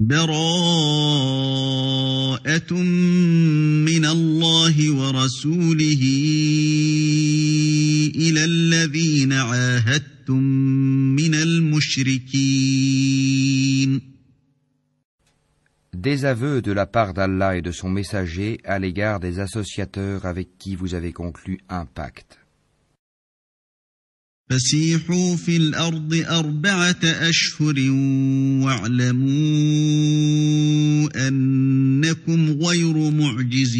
براءة من الله ورسوله إلى الذين عاهدتم من المشركين. Désaveu de la part d'Allah et de son messager à l'égard des associateurs avec qui vous avez conclu un pacte. فسيحوا في الأرض 4 أشهر واعلموا أنكم غير معجز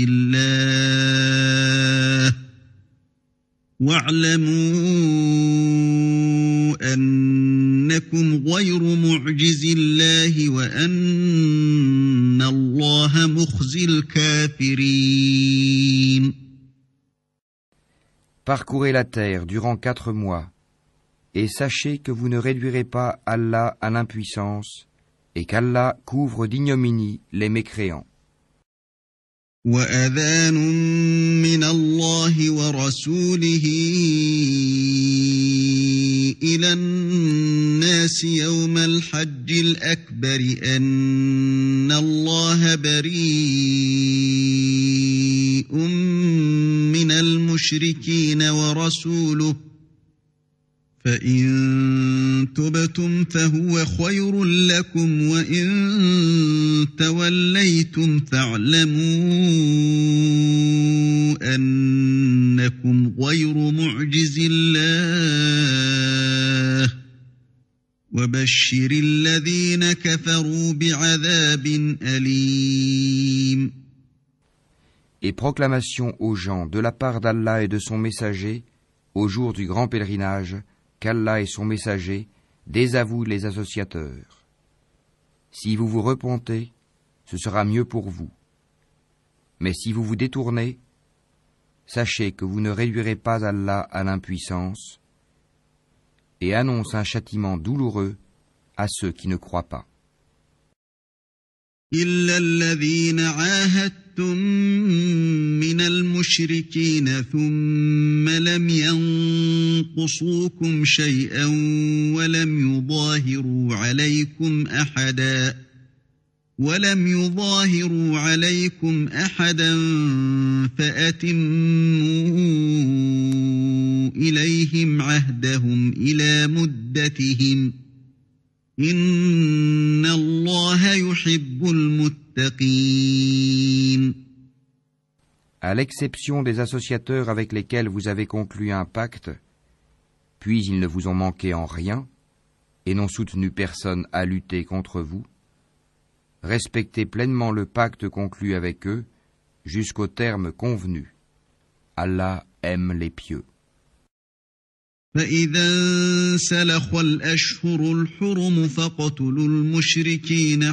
الله وأن الله مخزي الكافرين. Parcourez la terre durant 4 mois, et sachez que vous ne réduirez pas Allah à l'impuissance, et qu'Allah couvre d'ignominie les mécréants. وَأَذَانٌ مِّنَ اللَّهِ وَرَسُولِهِ إِلَى النَّاسِ يَوْمَ الْحَجِّ الْأَكْبَرِ أَنَّ اللَّهَ بَرِيءٌ مِّنَ الْمُشْرِكِينَ وَرَسُولُهُ فَإِن تُبْتُمْ فَهُوَ خَيْرٌ لَكُمْ وَإِن تَوَلَّيْتُمْ فَاعْلَمُوا أَنَّكُمْ غَيْرُ مُعْجِزِي اللَّهِ وَبَشِّرِ الَّذِينَ كَفَرُوا بِعَذَابٍ أَلِيمٍ. Et proclamation aux gens de la part d'Allah et de son messager au jour du grand pèlerinage qu'Allah et son messager désavouent les associateurs. Si vous vous repentez, ce sera mieux pour vous. Mais si vous vous détournez, sachez que vous ne réduirez pas Allah à l'impuissance et annonce un châtiment douloureux à ceux qui ne croient pas. إِلَّا الَّذِينَ عَاهَدتُّم مِّنَ الْمُشْرِكِينَ ثُمَّ لَمْ يَنقُصُوكُمْ شَيْئًا وَلَمْ يُظَاهِرُوا عَلَيْكُمْ أَحَدًا فَأَتِمُّوا إِلَيْهِمْ عَهْدَهُمْ إِلَى مُدَّتِهِمْ إِنَّ اللَّهَ يُحِبُّ الْمُتَّقِينَ. À l'exception des associateurs avec lesquels vous avez conclu un pacte, puis ils ne vous ont manqué en rien et n'ont soutenu personne à lutter contre vous, respectez pleinement le pacte conclu avec eux jusqu'au terme convenu. Allah aime les pieux. فَإِذَا انسَلَخَ الْأَشْهُرُ الْحُرُمُ فَاقْتُلُوا الْمُشْرِكِينَ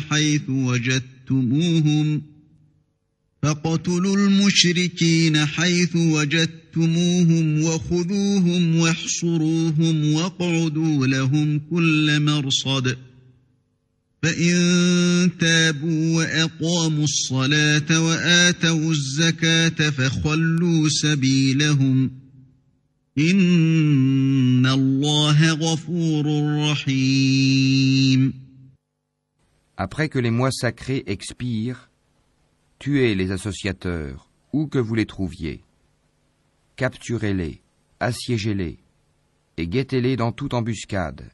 حَيْثُ وَجَدتُّمُوهُمْ وَخُذُوهُمْ وَاحْصُرُوهُمْ وَاقْعُدُوا لَهُمْ كُلَّ مَرْصَدٍ فَإِن تَابُوا وَأَقَامُوا الصَّلَاةَ وَآتَوُا الزَّكَاةَ فَخَلُّوا سَبِيلَهُمْ إِنَّ اللَّهَ غَفُورٌ رَّحِيمٌ. Après que les mois sacrés expirent, tuez les associateurs, où que vous les trouviez. Capturez-les, assiégez-les, et guettez-les dans toute embuscade.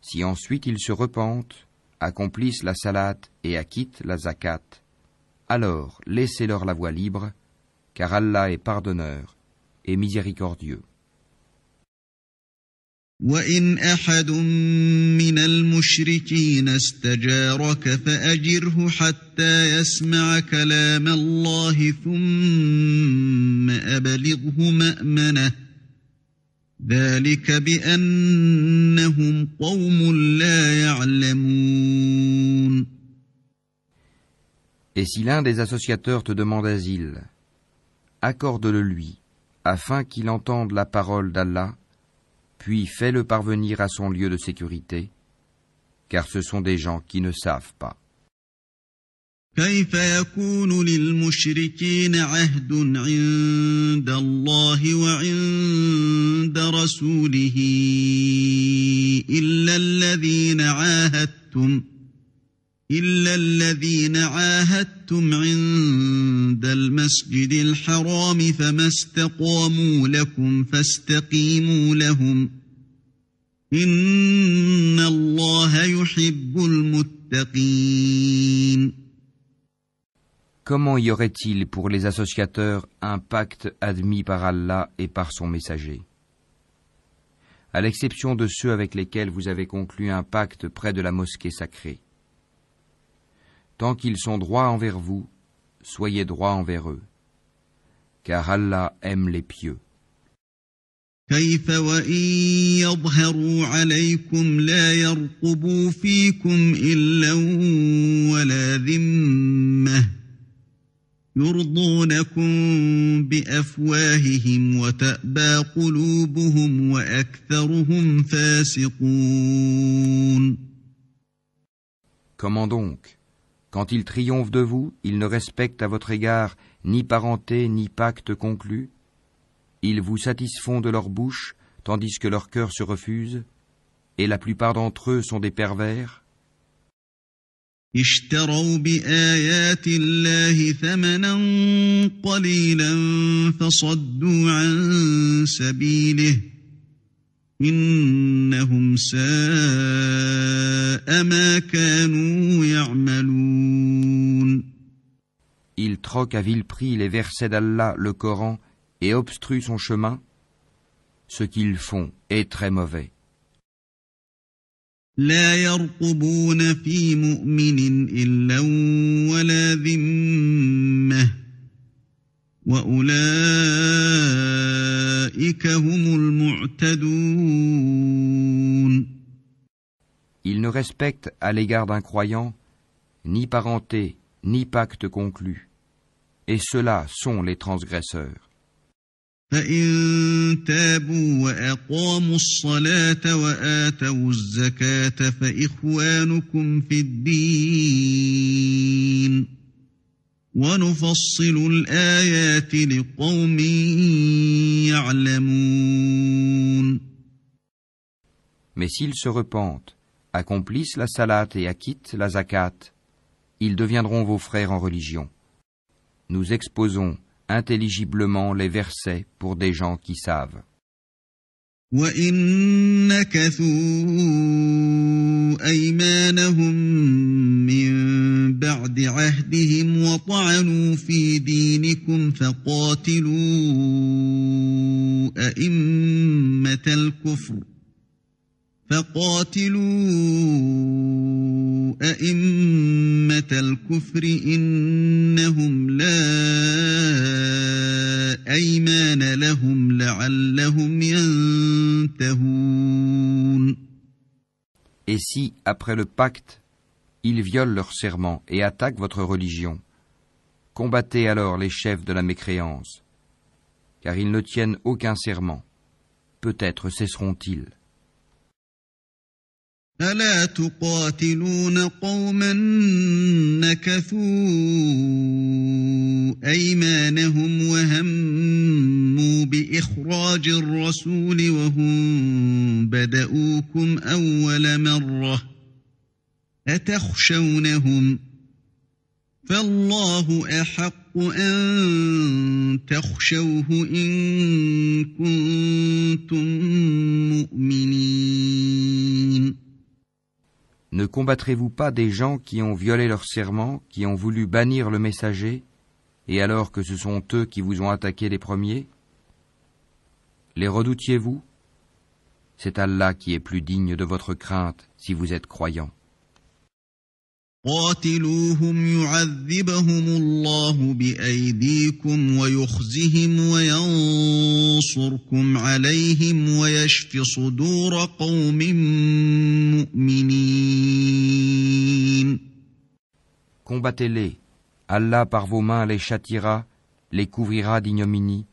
Si ensuite ils se repentent, accomplissent la salate et acquittent la zakat, alors laissez-leur la voie libre, car Allah est pardonneur et miséricordieux. وَإِنْ أَحَدٌ مِّنَ الْمُشْرِكِينَ اسْتَجَارَكَ فَأَجِرْهُ حَتَّى يَسْمَعَ كَلَامَ اللَّهِ ثُمَّ أَبْلِغْهُ مَأْمَنَهُ ذَلِكَ بِأَنَّهُمْ قَوْمٌ لَا يَعْلَمُونَ. Et si l'un des associateurs te demande asile, accorde-le lui, afin qu'il entende la parole d'Allah, puis fais-le parvenir à son lieu de sécurité, car ce sont des gens qui ne savent pas. كيف يكون للمشركين عهد عند الله وعند رسوله إلا عاهدتم عند المسجد الحرام فما استقاموا لكم فاستقيموا لهم إن الله يحب المتقين. Comment y aurait-il pour les associateurs un pacte admis par Allah et par son messager? À l'exception de ceux avec lesquels vous avez conclu un pacte près de la mosquée sacrée. Tant qu'ils sont droits envers vous, soyez droits envers eux, car Allah aime les pieux. كيف وإن يظهروا عليكم لا يرقبوا فيكم إلا ولا ذمة يرضونكم بأفواههم وتأبى قلوبهم وأكثرهم فاسقون. Comment donc, quand ils triomphent de vous, ils ne respectent à votre égard ni parenté ni pacte conclu? Ils vous satisfont de leur bouche, tandis que leur cœur se refuse, et la plupart d'entre eux sont des pervers. اشتروا بآيات الله ثمنا قليلا فصدوا عن سبيله إنهم ساء ما كانوا يعملون. Ils troquent à vil prix les versets d'Allah, le Coran, et obstruent son chemin. Ce qu'ils font est très mauvais. لا يرقبون في مؤمن إلا ولا ذمة وأولئك هم المعتدون. Ils ne respectent à l'égard d'un croyant ni parenté, ni pacte conclu. Et ceux-là sont les transgresseurs. فإن تابوا وأقاموا الصلاة وآتوا الزكاة فإخوانكم في الدين ونفصل الآيات لقوم يعلمون. Mais s'ils se repentent, accomplissent la salat et acquittent la zakat, ils deviendront vos frères en religion. Nous exposons intelligiblement les versets pour des gens qui savent. وَإِن نَكَثُوا أَيْمَانَهُم مِّن بَعْدِ عَهْدِهِمْ وَطَعَنُوا فِي دِينِكُمْ فَقَاتِلُوا أئمة الكفر إنهم لا أيمان لهم لعلهم ينتهون. Et si, après le pacte, ils violent leur serment et attaquent votre religion, combattez alors les chefs de la mécréance, car ils ne tiennent aucun serment. Peut-être cesseront-ils. ألا تقاتلون قوما نكثوا أيمانهم وهموا بإخراج الرسول وهم بدؤوكم أول مرة أتخشونهم فالله أحق أن تخشوه إن كنتم مؤمنين. Ne combattrez-vous pas des gens qui ont violé leur serment, qui ont voulu bannir le messager, et alors que ce sont eux qui vous ont attaqué les premiers? Les redoutiez-vous? C'est Allah qui est plus digne de votre crainte si vous êtes croyants. قاتلوهم يعذبهم الله بأيديكم ويخزهم وينصركم عليهم ويشف صدور قوم مؤمنين. Combattez-les. Allah par vos mains les châtiera, les couvrira d'ignominie,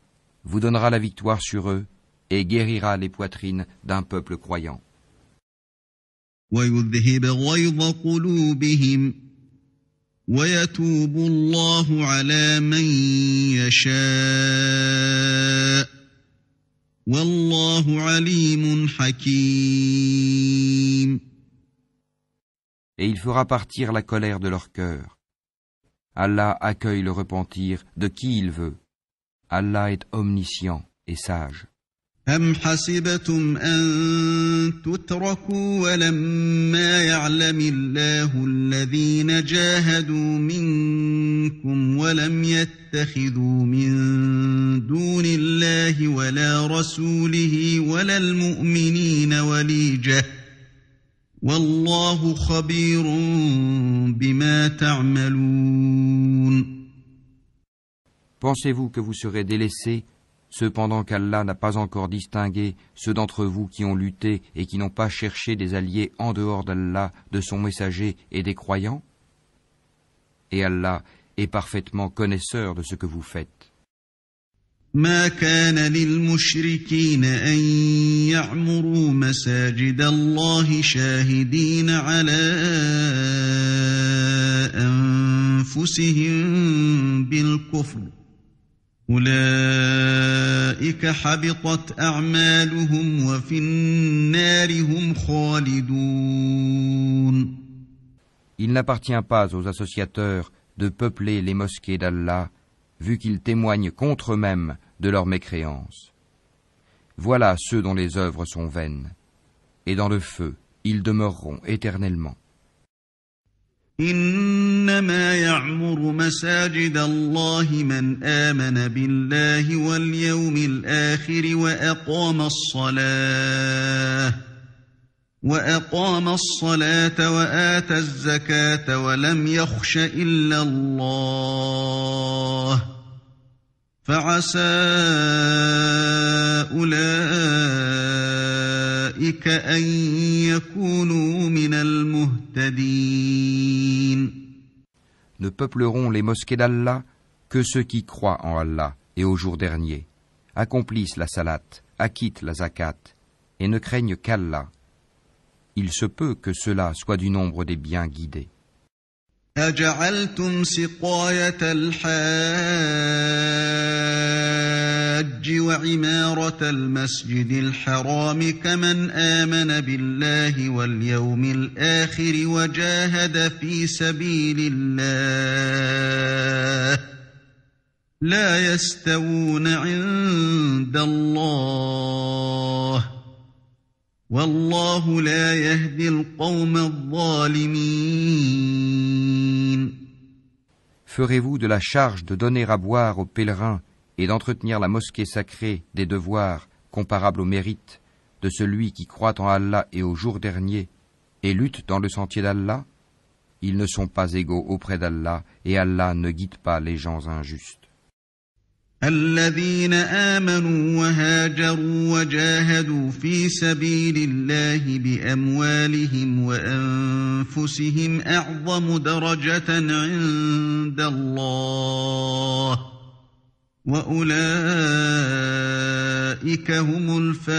vous donnera la victoire sur eux et guérira les poitrines d'un peuple croyant. ويذهب غيظ قلوبهم ويتوب الله على من يشاء والله عليم حكيم. Et il fera partir la colère de leur cœur. Allah accueille le repentir de qui il veut. Allah est omniscient et sage. أم حسبتم أن تتركوا ولما يعلم الله الذين جاهدوا منكم ولم يتخذوا من دون الله ولا رسوله ولا المؤمنين وليجة والله خبير بما تعملون. Pensez-vous que vous serez délaissés cependant qu'Allah n'a pas encore distingué ceux d'entre vous qui ont lutté et qui n'ont pas cherché des alliés en dehors d'Allah, de son messager et des croyants? Et Allah est parfaitement connaisseur de ce que vous faites. ما كان للمشركين أن يعمروا مساجد الله شاهدين على أنفسهم بالكفر أولئك حبطت أعمالهم وفي النار هم خالدون. Il n'appartient pas aux associateurs de peupler les mosquées d'Allah, vu qu'ils témoignent contre eux-mêmes de leur mécréance. Voilà ceux dont les œuvres sont vaines, et dans le feu, ils demeureront éternellement. إنما يعمر مساجد الله من آمن بالله واليوم الآخر وأقام الصلاة وآتى الزكاة ولم يخش إلا الله فعسى أولئك أن يكونوا من المهتدين. Ne peupleront les mosquées d'Allah que ceux qui croient en Allah et au jour dernier, accomplissent la salat, acquittent la zakat et ne craignent qu'Allah. Il se peut que cela soit du nombre des bien guidés. أجعلتم سقاية الحاج وعمارة المسجد الحرام كمن آمن بالله واليوم الآخر وجاهد في سبيل الله لا يستوون عند الله والله لا يهدي القوم الظالمين. Ferez-vous de la charge de donner à boire aux pèlerins et d'entretenir la mosquée sacrée des devoirs comparables au mérite de celui qui croit en Allah et au jour dernier et lutte dans le sentier d'Allah? Ils ne sont pas égaux auprès d'Allah et Allah ne guide pas les gens injustes. الذين آمنوا وهاجروا وجاهدوا في سبيل الله بأموالهم وأنفسهم أعظم درجة عند الله وأولئك هم الفائزون.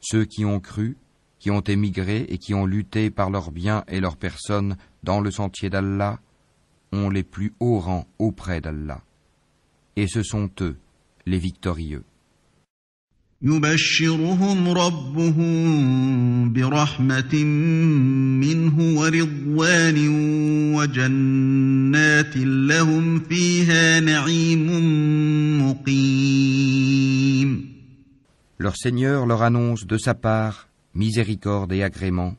Ceux qui ont cru, qui ont émigré et qui ont lutté par leurs biens et leurs personnes dans le sentier d'Allah, ont les plus hauts rangs auprès d'Allah. Et ce sont eux, les victorieux. يبشرهم ربهم برحمة منه ورضوان وجنات لهم فيها نعيم مقيم. Leur Seigneur leur annonce de sa part miséricorde et agrément,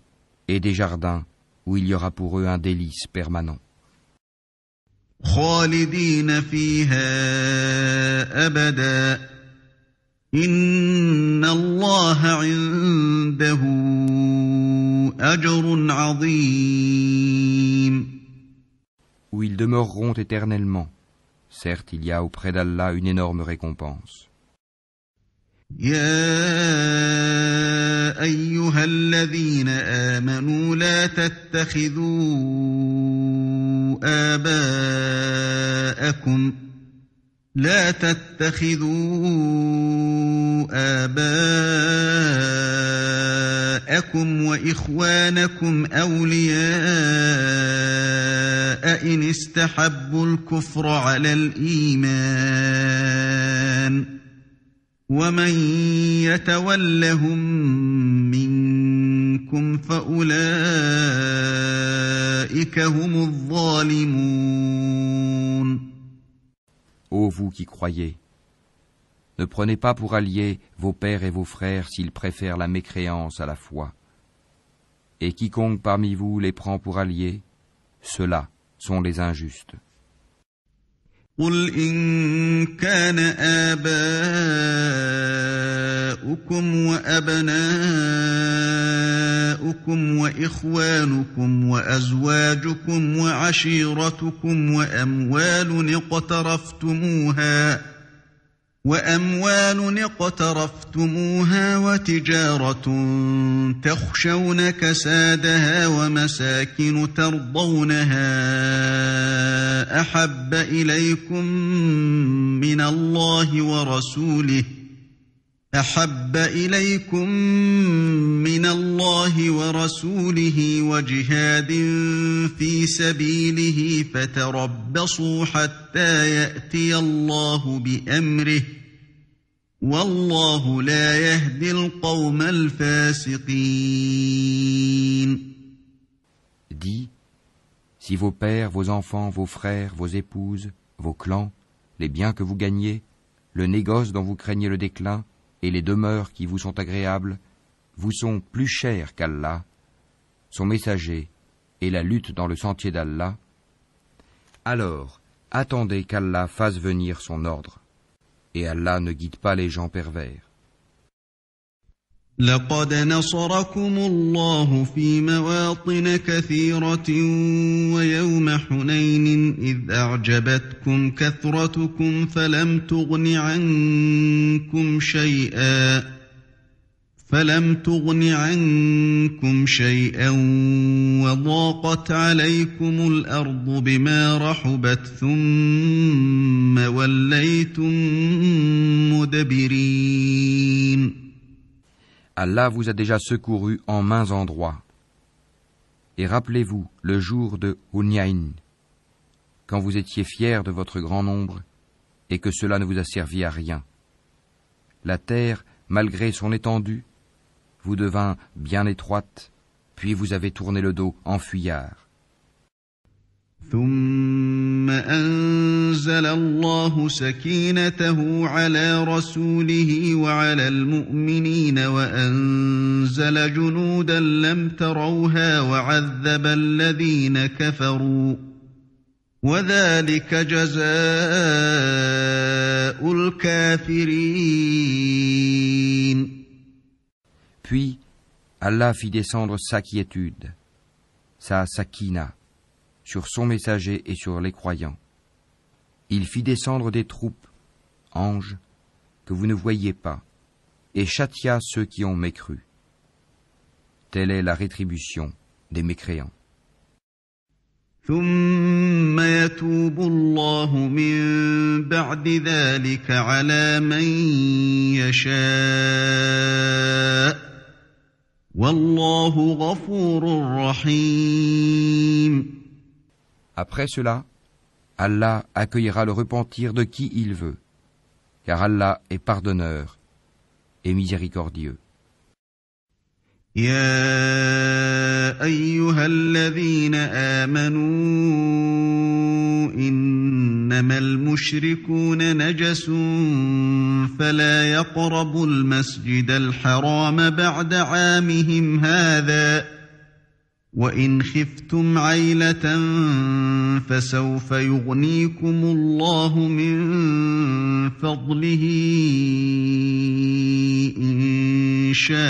et des jardins où il y aura pour eux un délice permanent. خالدين فيها أبدا إن الله عنده أجر عظيم. Où ils demeureront éternellement. Certes, il y a auprès d'Allah une énorme récompense. يا أيها الذين آمنوا لا تتخذوا آباءكم وإخوانكم أولياء إن استحبوا الكفر على الإيمان ومن يتولهم منكم منكم فأولئك هم الظالمون. Ô vous qui croyez, ne prenez pas pour alliés vos pères et vos frères s'ils préfèrent la mécréance à la foi. Et quiconque parmi vous les prend pour alliés, ceux-là sont les injustes. قل إن كان آباؤكم وأبناؤكم وإخوانكم وأزواجكم وعشيرتكم وأموال اقترفتموها وتجارة تخشون كسادها ومساكن ترضونها أحب إليكم من الله ورسوله وجهاد في سبيله فتربصوا حتى يأتي الله بأمره والله لا يهدي القوم الفاسقين. Dis, si vos pères, vos enfants, vos frères, vos épouses, vos clans, les biens que vous gagnez, le négoce dont vous craignez le déclin, et les demeures qui vous sont agréables, vous sont plus chers qu'Allah, son messager, et la lutte dans le sentier d'Allah, alors attendez qu'Allah fasse venir son ordre, et Allah ne guide pas les gens pervers. لقد نصركم الله في مواطن كثيرة ويوم حنين إذ أعجبتكم كثرتكم فلم تغن عنكم شيئا وضاقت عليكم الأرض بما رحبت ثم وليتم مدبرين. Allah vous a déjà secouru en maints endroits. Et rappelez-vous le jour de Hunayn, quand vous étiez fiers de votre grand nombre et que cela ne vous a servi à rien. La terre, malgré son étendue, vous devint bien étroite, puis vous avez tourné le dos en fuyard. ثم أنزل الله سكينته على رسوله وعلى المؤمنين وأنزل جنودا لم تروها وعذب الذين كفروا وذلك جزاء الكافرين. Puis Allah fit descendre sa quiétude, sa sakina, sur son messager et sur les croyants. Il fit descendre des troupes, anges, que vous ne voyiez pas, et châtia ceux qui ont mécru. Telle est la rétribution des mécréants. ثم يتوب الله من بعد ذلك على من يشاء والله غفور رحيم. Après cela, Allah accueillera le repentir de qui il veut, car Allah est pardonneur et miséricordieux. يا أيها الذين آمنوا إنما المشركون نجس فلا يقربوا المسجد الحرام بعد عامهم هذا وإن خفتم عيلة فسوف يغنيكم الله من فضله إن شاء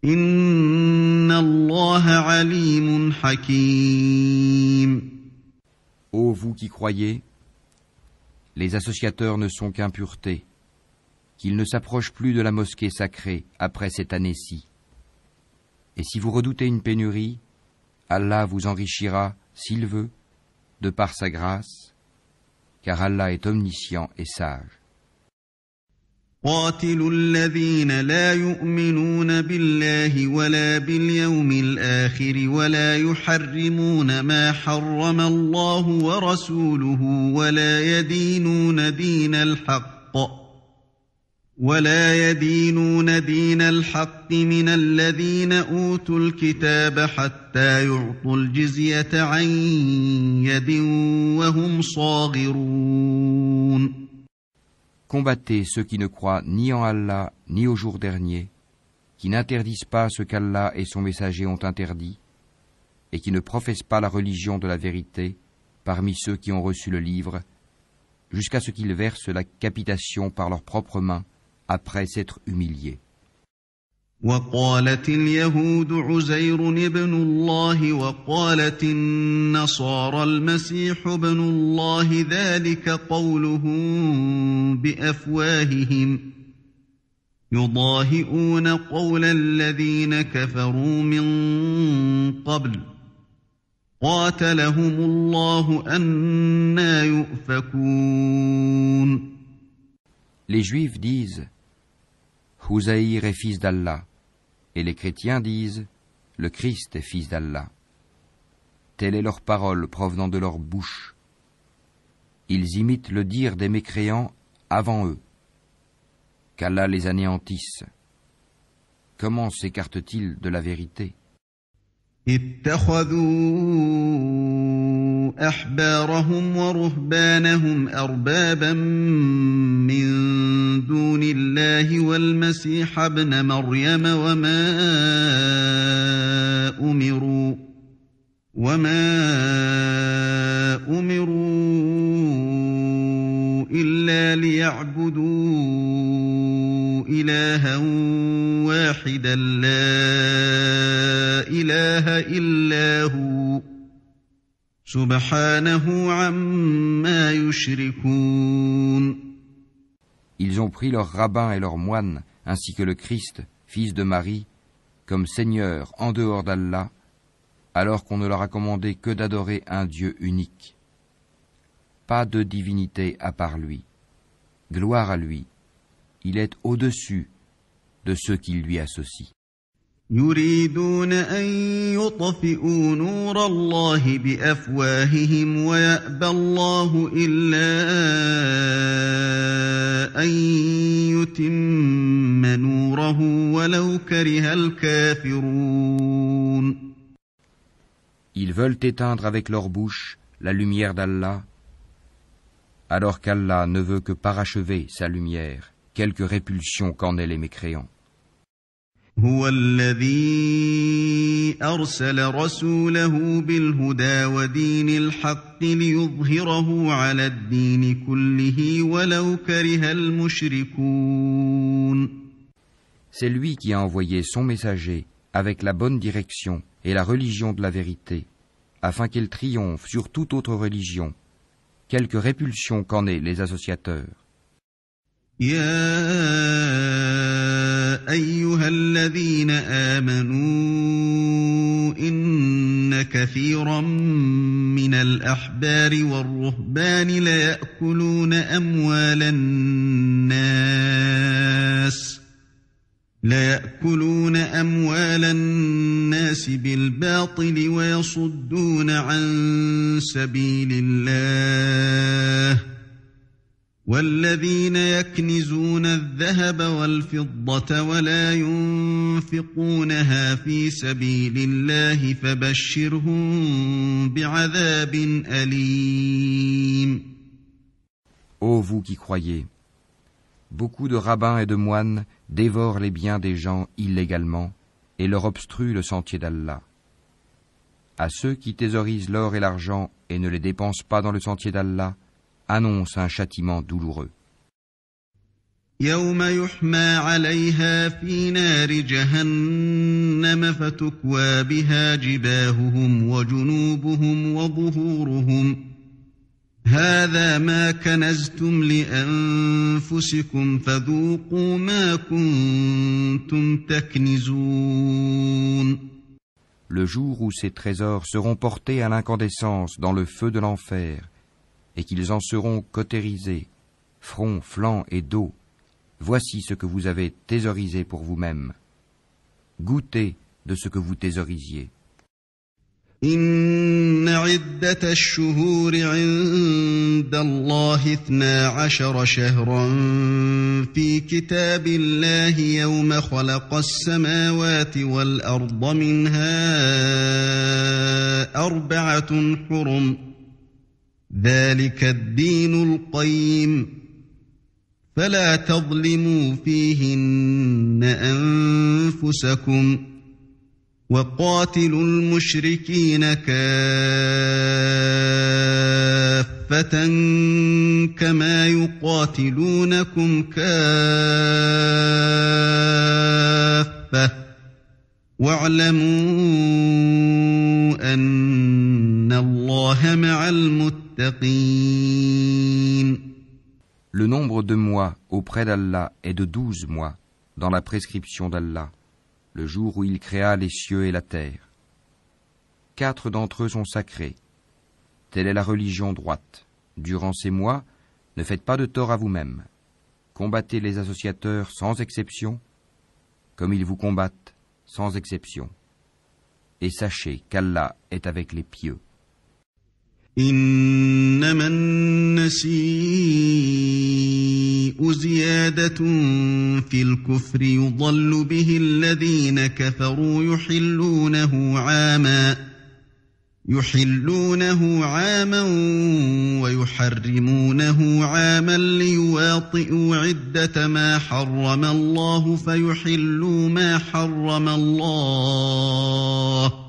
إن الله عليم حكيم. Ô vous qui croyez, les associateurs ne sont qu'impuretés, qu'ils ne s'approchent plus de la mosquée sacrée après cette année-ci. Et si vous redoutez une pénurie, Allah vous enrichira, s'il veut, de par sa grâce, car Allah est omniscient et sage. قاتلوا الذين لا يؤمنون بالله ولا باليوم الآخر ولا يحرمون ما حرم الله ورسوله ولا يدينون دين الحق من الذين أوتوا الكتاب حتى يعطوا الجزية عن يد وهم صاغرون. Combattez ceux qui ne croient ni en Allah ni au jour dernier, qui n'interdisent pas ce qu'Allah et son messager ont interdit, et qui ne professent pas la religion de la vérité parmi ceux qui ont reçu le livre, jusqu'à ce qu'ils versent la capitation par leurs propres mains après s'être humiliés. وقالت اليهود عزير ابن الله وقالت النصارى المسيح ابن الله ذلك قولهم بأفواههم يضاهئون قول الذين كفروا من قبل قاتلهم الله أنى يؤفكون. Les Juifs disent Houzaïr est fils d'Allah, et les chrétiens disent le Christ est fils d'Allah. Telle est leur parole provenant de leur bouche. Ils imitent le dire des mécréants avant eux. Qu'Allah les anéantisse. Comment s'écartent-ils de la vérité? اتخذوا أحبارهم ورهبانهم أربابا من دون الله والمسيح ابن مريم وما أمروا إلا ليعبدوا إلها واحدا لا إله إلا هو سبحانه عما يشركون. Ils ont pris leurs rabbins et leurs moines, ainsi que le Christ, fils de Marie, comme Seigneur en dehors d'Allah, alors qu'on ne leur a commandé que d'adorer un Dieu unique. Pas de divinité à part lui. Gloire à lui. Il est au-dessus de ceux qui lui associent. يريدون أن يطفئوا نور الله بأفواههم ويأبى الله إلا أن يتم نوره ولو كره الكافرون. Ils veulent éteindre avec leur bouche la lumière d'Allah, alors qu'Allah ne veut que parachever sa lumière, quelque répulsion qu'en aient les mécréants. هو الذي أرسل رسوله بالهدى ودين الحق ليظهره على الدين كله ولو كره المشركون. C'est lui qui a envoyé son messager avec la bonne direction et la religion de la vérité, afin qu'il triomphe sur toute autre religion, quelque répulsion qu'en aient les associateurs. يا أيها الذين آمنوا إن كثيرا من الأحبار والرهبان ليأكلون أموال الناس بالباطل ويصدون عن سبيل الله والذين يكنزون الذهب والفضة ولا ينفقونها في سبيل الله فبشرهم بعذاب أليم. Ô vous qui croyez, beaucoup de rabbins et de moines dévorent les biens des gens illégalement et leur obstruent le sentier d'Allah. À ceux qui thésaurisent l'or et l'argent et ne les dépensent pas dans le sentier d'Allah, annonce un châtiment douloureux. يوم يحمى عليها في نار جهنم فتكوى بها جباههم وجنوبهم وظهورهم هذا ما كنزتم لأنفسكم فذوقوا ما كنتم تكنزون. Le jour où ces trésors seront portés à l'incandescence dans le feu de l'enfer, et qu'ils en seront cautérisés, front, flanc et dos, voici ce que vous avez thésaurisé pour vous-même. Goûtez de ce que vous thésaurisiez. إن عدة الشهور عند الله 12 شهرا في كتاب الله يوم خلق السماوات والأرض منها 4 حرم ذلك الدين القيم فلا تظلموا فيهن أنفسكم وقاتلوا المشركين كافة كما يقاتلونكم كافة واعلموا أن الله مع المتقين. Le nombre de mois auprès d'Allah est de 12 mois dans la prescription d'Allah, le jour où il créa les cieux et la terre. 4 d'entre eux sont sacrés. Telle est la religion droite. Durant ces mois, ne faites pas de tort à vous-même. Combattez les associateurs sans exception, comme ils vous combattent sans exception. Et sachez qu'Allah est avec les pieux. إنما النسيء زيادة في الكفر يضل به الذين كفروا يحلونه عاما ويحرمونه عاما ليواطئوا عدة ما حرم الله فيحلوا ما حرم الله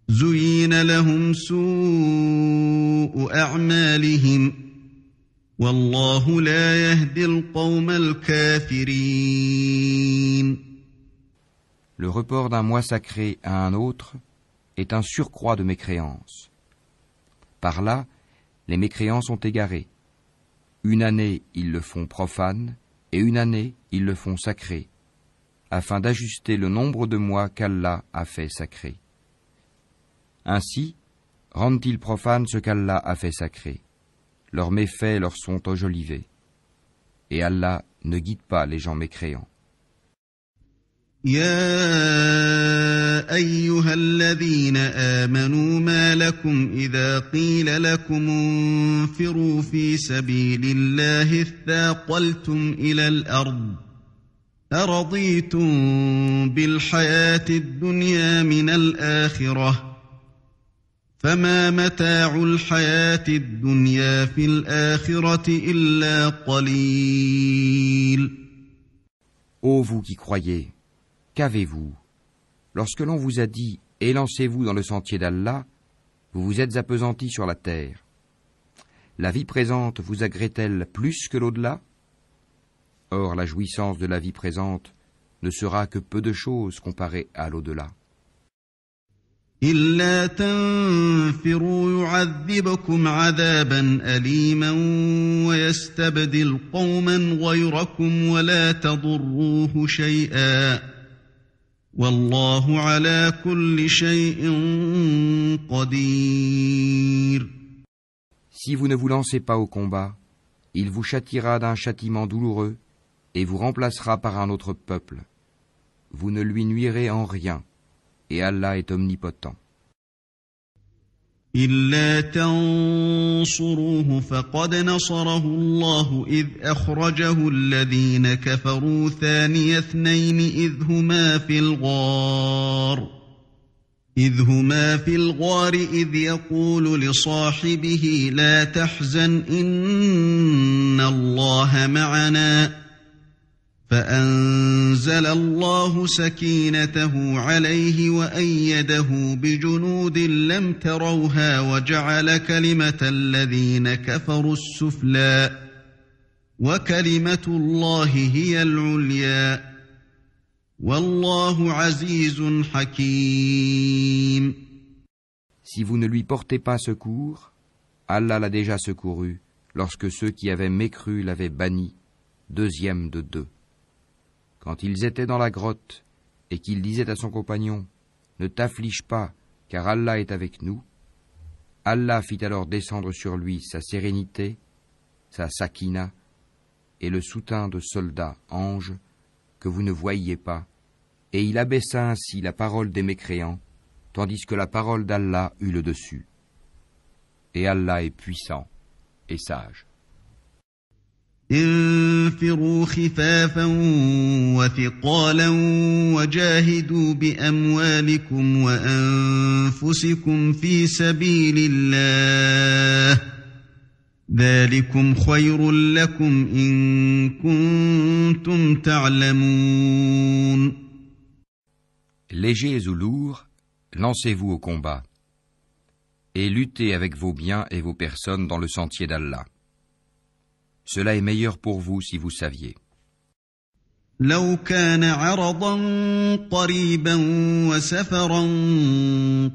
زين لهم سوء أعمالهم والله لا يهدي القوم الكافرين. Le report d'un mois sacré à un autre est un surcroît de mécréance. Par là, les mécréants sont égarés. Une année, ils le font profane, et une année, ils le font sacré, afin d'ajuster le nombre de mois qu'Allah a fait sacré. Ainsi, rendent-ils profane ce qu'Allah a fait sacré. Leurs méfaits leur sont enjolivés. Et Allah ne guide pas les gens mécréants. يا أيها الذين آمنوا ما لكم إذا قيل لكم انفروا في سبيل الله اثاقلتم إلى الأرض أرضيتم بالحياة الدنيا من الآخرة فما متاع الحياة الدنيا في الآخرة إلا قليل. Ô vous qui croyez, qu'avez-vous? Lorsque l'on vous a dit « Élancez-vous dans le sentier d'Allah », vous vous êtes appesantis sur la terre. La vie présente vous agrée-t-elle plus que l'au-delà? Or, la jouissance de la vie présente ne sera que peu de choses comparée à l'au-delà. إلا تنفروا يعذبكم عذابا أليما ويستبدل قوما غيركم ولا تضروه شيئا والله على كل شيء قدير. Si vous ne vous lancez pas au combat, il vous châtiera d'un châtiment douloureux et vous remplacera par un autre peuple. Vous ne lui nuirez en rien. Et Allah est omnipotent. إلا تنصروه فقد نصره الله إذ أخرجه الذين كفروا ثاني اثنين إذ هما في الغار إذ يقول لصاحبه لا تحزن إن الله معنا فأنزل الله سكينته عليه وأيده بجنود لم تروها وجعل كلمة الذين كفروا السفلى وكلمة الله هي العليا والله عزيز حكيم. Si vous ne lui portez pas secours, Allah l'a déjà secouru lorsque ceux qui avaient mécru l'avaient banni, deuxième de 2. Quand ils étaient dans la grotte et qu'il disait à son compagnon « Ne t'afflige pas, car Allah est avec nous », Allah fit alors descendre sur lui sa sérénité, sa sakina et le soutien de soldats, anges, que vous ne voyiez pas, et il abaissa ainsi la parole des mécréants, tandis que la parole d'Allah eut le dessus. Et Allah est puissant et sage. انفروا خفافا وثقالا وجاهدوا بأموالكم وأنفسكم في سبيل الله ذلكم خير لكم إن كنتم تعلمون. Légers ou lourds, lancez-vous au combat et luttez avec vos biens et vos personnes dans le sentier d'Allah. Cela est meilleur pour vous si vous saviez. لو كان عرضا قريبا وسفرا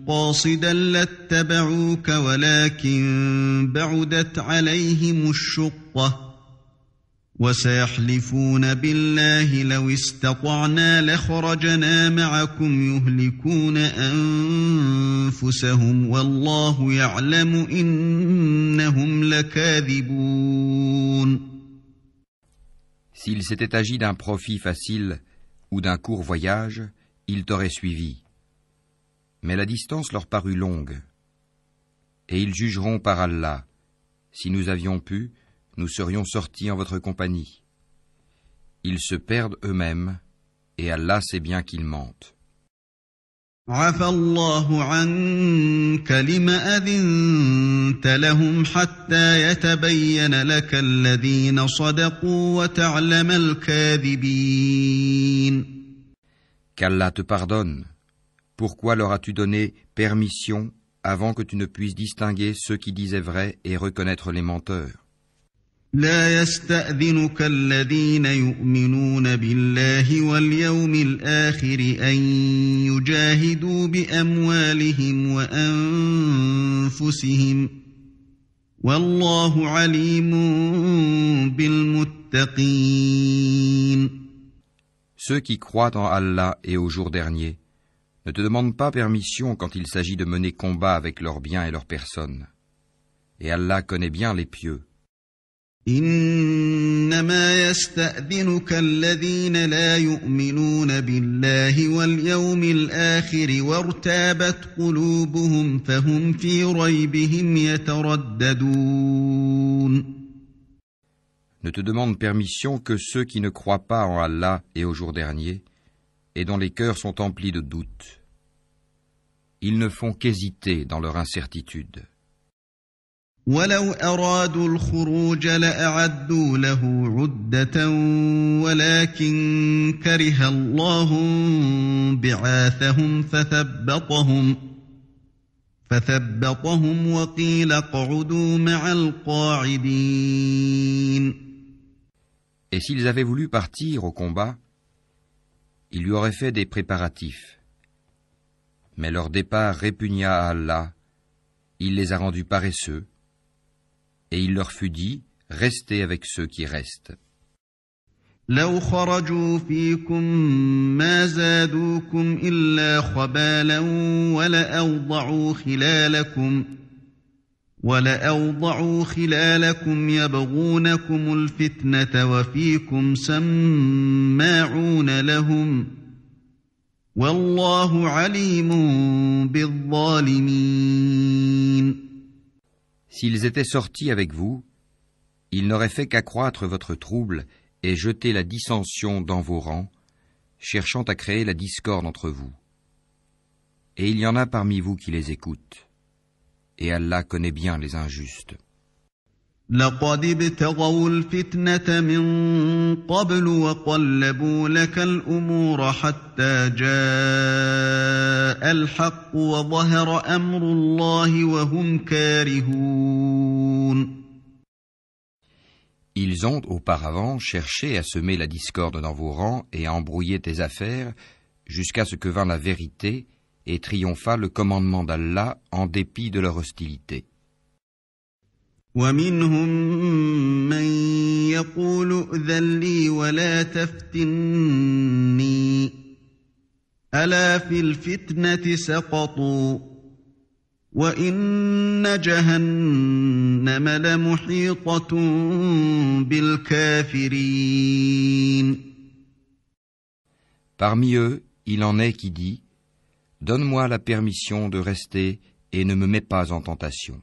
قاصدا لاتبعوك ولكن بعدت عليهم الشقة وسيحلفون بالله لو استطعنا لخرجنا معكم يهلكون أنفسهم والله يعلم إنهم لكاذبون. S'il s'était agi d'un profit facile ou d'un court voyage, ils t'auraient suivi. Mais la distance leur parut longue. Et ils jugeront par Allah. Si nous avions pu, nous serions sortis en votre compagnie. Ils se perdent eux-mêmes, et Allah sait bien qu'ils mentent. عفى الله عنك لما أذنت لهم حتى يتبين لك الذين صدقوا وتعلم الكاذبين. Qu'Allah te pardonne. Pourquoi leur as-tu donné permission avant que tu ne puisses distinguer ceux qui disaient vrai et reconnaître les menteurs? لا يستأذنك الذين يؤمنون بالله واليوم الآخر أن يجاهدوا بأموالهم وأنفسهم والله عليم بالمتقين. Ceux qui croient en Allah et au jour dernier ne te demandent pas permission quand il s'agit de mener combat avec leurs biens et leurs personnes. Et Allah connaît bien les pieux. إنما يستأذنك الذين لا يؤمنون بالله واليوم الآخر وارتابت قلوبهم فهم في ريبهم يترددون. Ne te demandent permission que ceux qui ne croient pas en Allah et au jour dernier et dont les cœurs sont emplis de doutes. Ils ne font qu'hésiter dans leur incertitude. ولو أرادوا الخروج لأعدوا له عدة ولكن كره الله بعاثهم فثبطهم وقيل اقعدوا مع القاعدين. Et s'ils avaient voulu partir au combat, ils lui auraient fait des préparatifs. Mais leur départ répugna à Allah, il les a rendus paresseux, et il leur fut dit, restez avec ceux qui restent. لو خرجوا فيكم ما زادوكم إلا خبالا ولأوضعوا خلالكم يبغونكم الفتنة وفيكم سماعون لهم والله عليم بالظالمين. S'ils étaient sortis avec vous, ils n'auraient fait qu'accroître votre trouble et jeter la dissension dans vos rangs, cherchant à créer la discorde entre vous. Et il y en a parmi vous qui les écoutent. Et Allah connaît bien les injustes. لقد ابتغوا الفتنة من قبل وقلبوا لك الأمور حتى جاء الحق وظهر أمر الله وهم كارهون. Ils ont auparavant cherché à semer la discorde dans vos rangs et à embrouiller tes affaires jusqu'à ce que vint la vérité et triompha le commandement d'Allah en dépit de leur hostilité. ومنهم من يقول ائذن لي ولا تفتني ألا في الفتنة سقطوا وإن جهنم لمحيطة بالكافرين. Parmi eux, il en est qui dit, Donne-moi la permission de rester et ne me mets pas en tentation.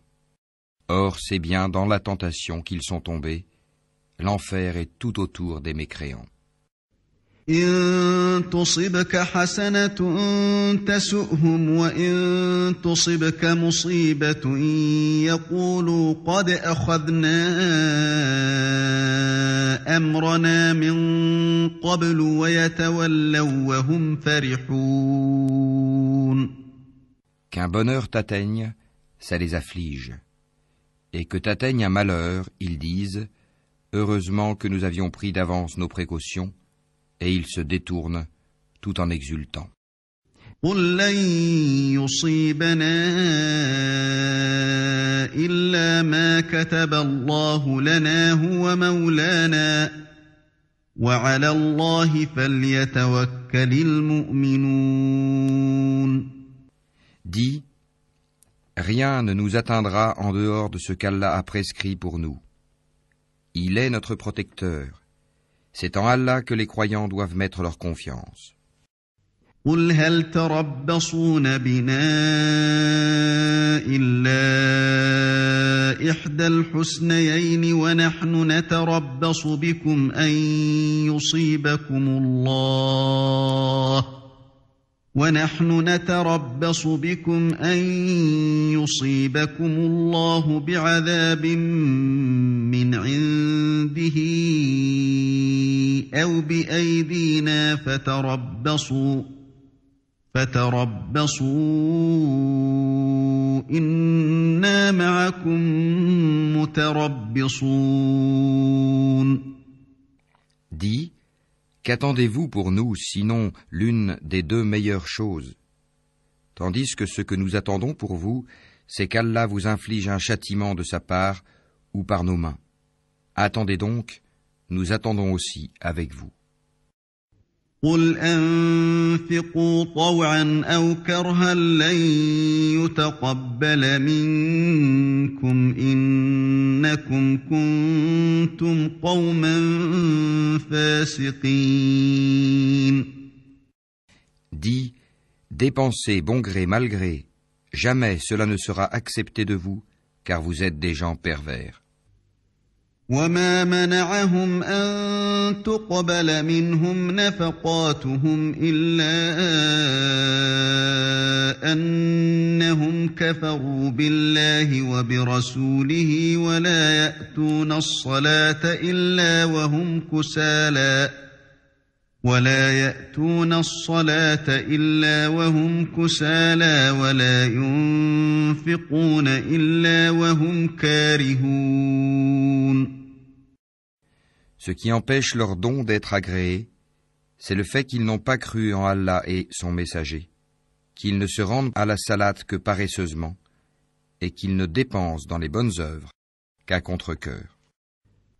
Or, c'est bien dans la tentation qu'ils sont tombés. L'enfer est tout autour des mécréants. إن تصبك حسنة تسؤهم وإن تصبك مصيبة يقولوا قد أخذنا أمرنا من قبل ويتولوا وهم فرحون. Qu'un bonheur t'atteigne, ça les afflige. Et que t'atteigne un malheur, ils disent « Heureusement que nous avions pris d'avance nos précautions » et ils se détournent tout en exultant. قل لن يصيبنا إلا ما كتب الله لنا هو مولانا وعلى الله فليتوكل المؤمنون. Dis, rien ne nous atteindra en dehors de ce qu'Allah a prescrit pour nous. Il est notre protecteur. C'est en Allah que les croyants doivent mettre leur confiance. قل هل تربصون بنا إلا إحدى الحسنيين ونحن نتربص بكم أن يصيبكم الله بعذاب من عنده أو بأيدينا فتربصوا إنا معكم متربصون. Dis, qu'attendez-vous pour nous, sinon l'une des deux meilleures choses? Tandis que ce que nous attendons pour vous, c'est qu'Allah vous inflige un châtiment de sa part ou par nos mains. Attendez donc, nous attendons aussi avec vous. قل أنفقوا طوعا أو كرها لن يتقبل منكم إنكم كنتم قوما فاسقين. Dis, dépensez bon gré mal gré, jamais cela ne sera accepté de vous, car vous êtes des gens pervers. وما منعهم أن تقبل منهم نفقاتهم إلا أنهم كفروا بالله وبرسوله ولا يأتون الصلاة إلا وهم كسالى ولا ينفقون إلا وهم كارهون. Ce qui empêche leur don d'être agréé, c'est le fait qu'ils n'ont pas cru en Allah et son messager, qu'ils ne se rendent à la salate que paresseusement, et qu'ils ne dépensent dans les bonnes œuvres qu'à contre-cœur.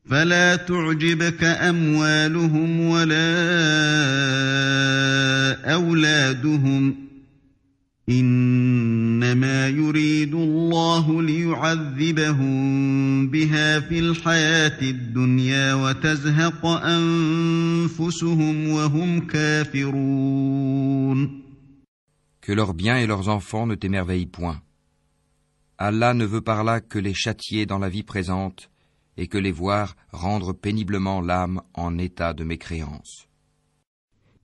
فلا تعجبك أموالهم ولا أولادهم إنما يريد الله ليعذبهم بها في الحياة الدنيا وتزهق أنفسهم وهم كافرون. Que leurs biens et leurs enfants ne t'émerveillent point. Allah ne veut par là que les châtier dans la vie présente et que les voir rendre péniblement l'âme en état de mécréance.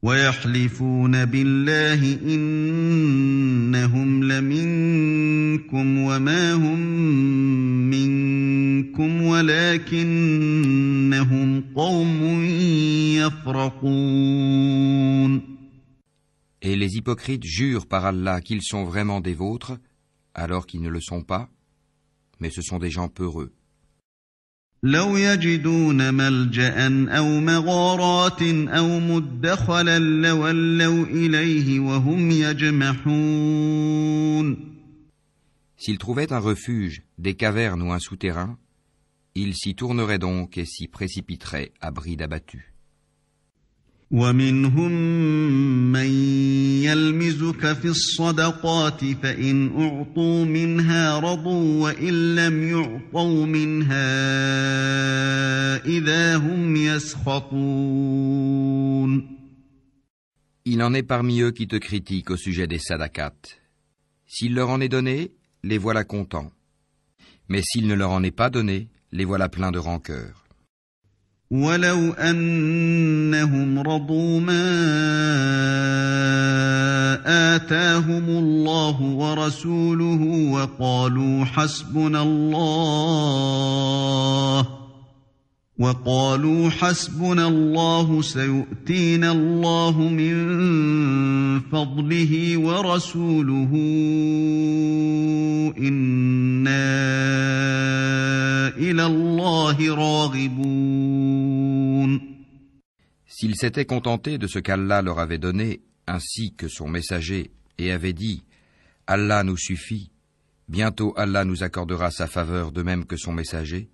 ويحلفون بالله إنهم لمنكم وما هم منكم ولكنهم قوم يفرقون. Et les hypocrites jurent par Allah qu'ils sont vraiment des vôtres, alors qu'ils ne le sont pas, mais ce sont des gens peureux. لو يجدون ملجأ أو مغارات أو مدخلا لولوا إليه وهم يجمحون. S'ils trouvaient un refuge, des cavernes ou un souterrain, ils s'y tourneraient donc et s'y précipiteraient à bride abattue. ومنهم من يلمزك في الصدقات فإن أعطوا منها رضوا وإن لم يعطوا منها إذا هم يسخطون. Il en est parmi eux qui te critiquent au sujet des sadaqat. S'il leur en est donné, les voilà contents. Mais s'il ne leur en est pas donné, les voilà pleins de rancœur. ولو أنهم رضوا ما آتاهم الله ورسوله وقالوا حسبنا الله سيؤتينا الله من فضله ورسوله إنا إلى الله راغبون. S'ils s'étaient contentés de ce qu'Allah leur avait donné, ainsi que son messager, et avaient dit « Allah nous suffit, bientôt Allah nous accordera sa faveur de même que son messager »,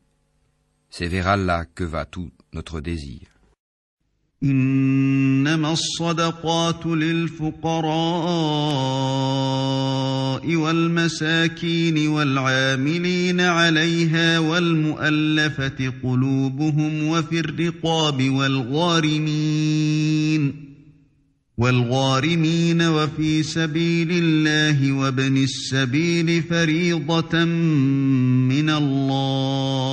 c'est vers Allah que va tout notre désir. إنما الصدقات للفقراء والمساكين والعاملين عليها والمؤلفة قلوبهم وفي الرقاب والغارمين وفي سبيل الله وابن السبيل فريضة من الله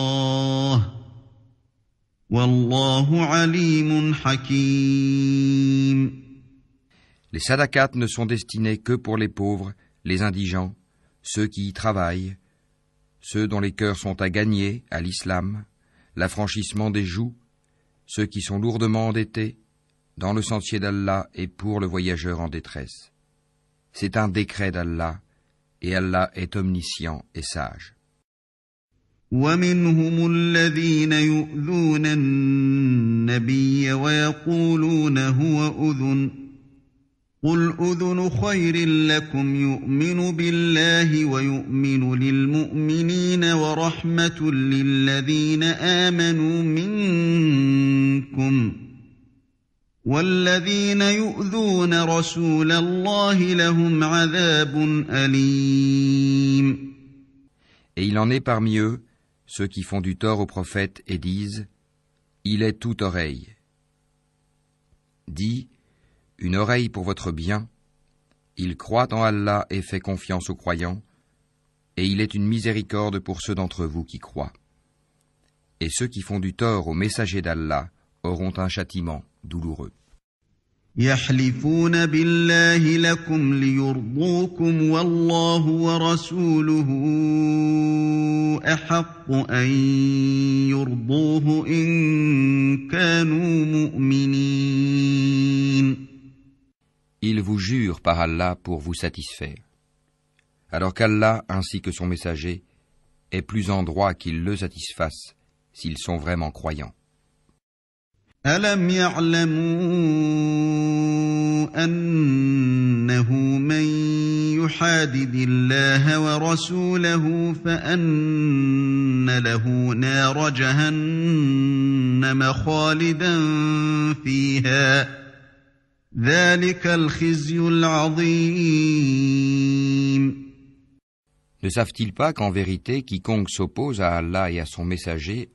والله عليم حكيم. Les sadaqat ne sont destinés que pour les pauvres, les indigents, ceux qui y travaillent, ceux dont les cœurs sont à gagner à l'islam, l'affranchissement des joues, ceux qui sont lourdement endettés, dans le sentier d'Allah et pour le voyageur en détresse. C'est un décret d'Allah, et Allah est omniscient et sage. ومنهم الذين يؤذون النبي ويقولون هو أذن قل أذن خير لكم يؤمن بالله ويؤمن للمؤمنين ورحمة للذين آمنوا منكم والذين يؤذون رسول الله لهم عذاب أليم. Et il en est parmi eux ceux qui font du tort au prophète et disent « Il est toute oreille ». Dis « Une oreille pour votre bien ». Il croit en Allah et fait confiance aux croyants, et il est une miséricorde pour ceux d'entre vous qui croient. Et ceux qui font du tort au messager d'Allah auront un châtiment douloureux. يحلفون بالله لكم ليرضوكم والله ورسوله أحق أن يرضوه إن كانوا مؤمنين. Ils vous jurent par Allah pour vous satisfaire, alors qu'Allah ainsi que son messager est plus en droit qu'ils le satisfassent s'ils sont vraiment croyants. ألم يعلموا أنه من يحادد الله ورسوله فأن له نار جهنم خالدا فيها ذلك الخزي العظيم. Ne savent-ils pas qu'en vérité, quiconque s'oppose à Allah et à son messager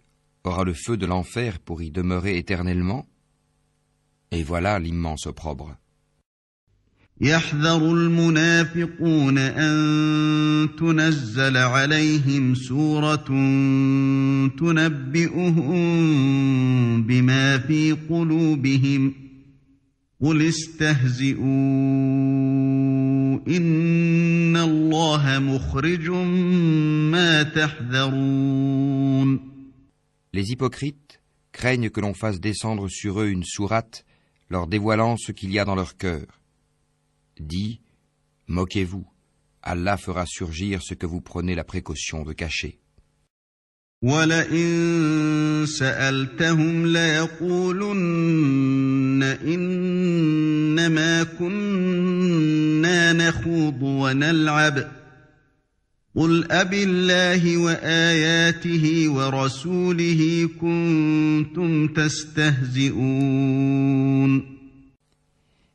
aura le feu de l'enfer pour y demeurer éternellement? Et voilà l'immense opprobre. يحذر المنافقون أن تنزل عليهم سورة تنبئهم بما في قلوبهم قل استهزئوا إن الله مخرج ما تحذرون. Les hypocrites craignent que l'on fasse descendre sur eux une sourate leur dévoilant ce qu'il y a dans leur cœur. Dis, moquez-vous, Allah fera surgir ce que vous prenez la précaution de cacher. وَلَئِن سَأَلْتَهُمْ لَيَقُولُنَّ إِنَّمَا كُنَّا نَخُوضُ وَنَلْعَبُ قُلْ أَبِاللَّهِ وَآيَاتِهِ وَرَسُولِهِ كُنتُمْ تَسْتَهْزِئُونَ.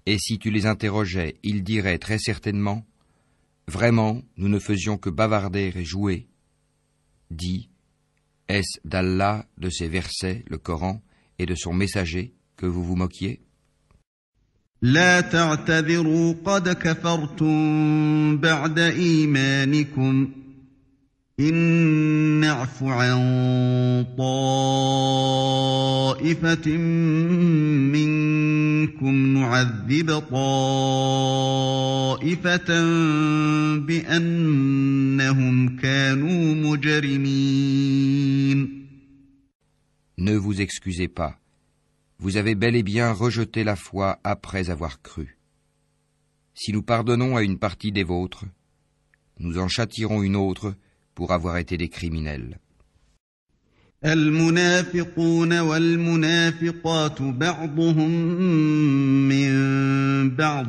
Et si tu les interrogeais, ils diraient très certainement « Vraiment, nous ne faisions que bavarder et jouer. » Dis « Est-ce d'Allah, de ses versets, le Coran, et de son messager, que vous vous moquiez ? لا تعتذروا قد كفرتم بعد إيمانكم إن نعف عن طائفة منكم نعذب طائفة بأنهم كانوا مجرمين. Ne vous excusez pas. Vous avez bel et bien rejeté la foi après avoir cru. Si nous pardonnons à une partie des vôtres, nous en châtierons une autre pour avoir été des criminels. المنافقون والمنافقات بعضهم من بعض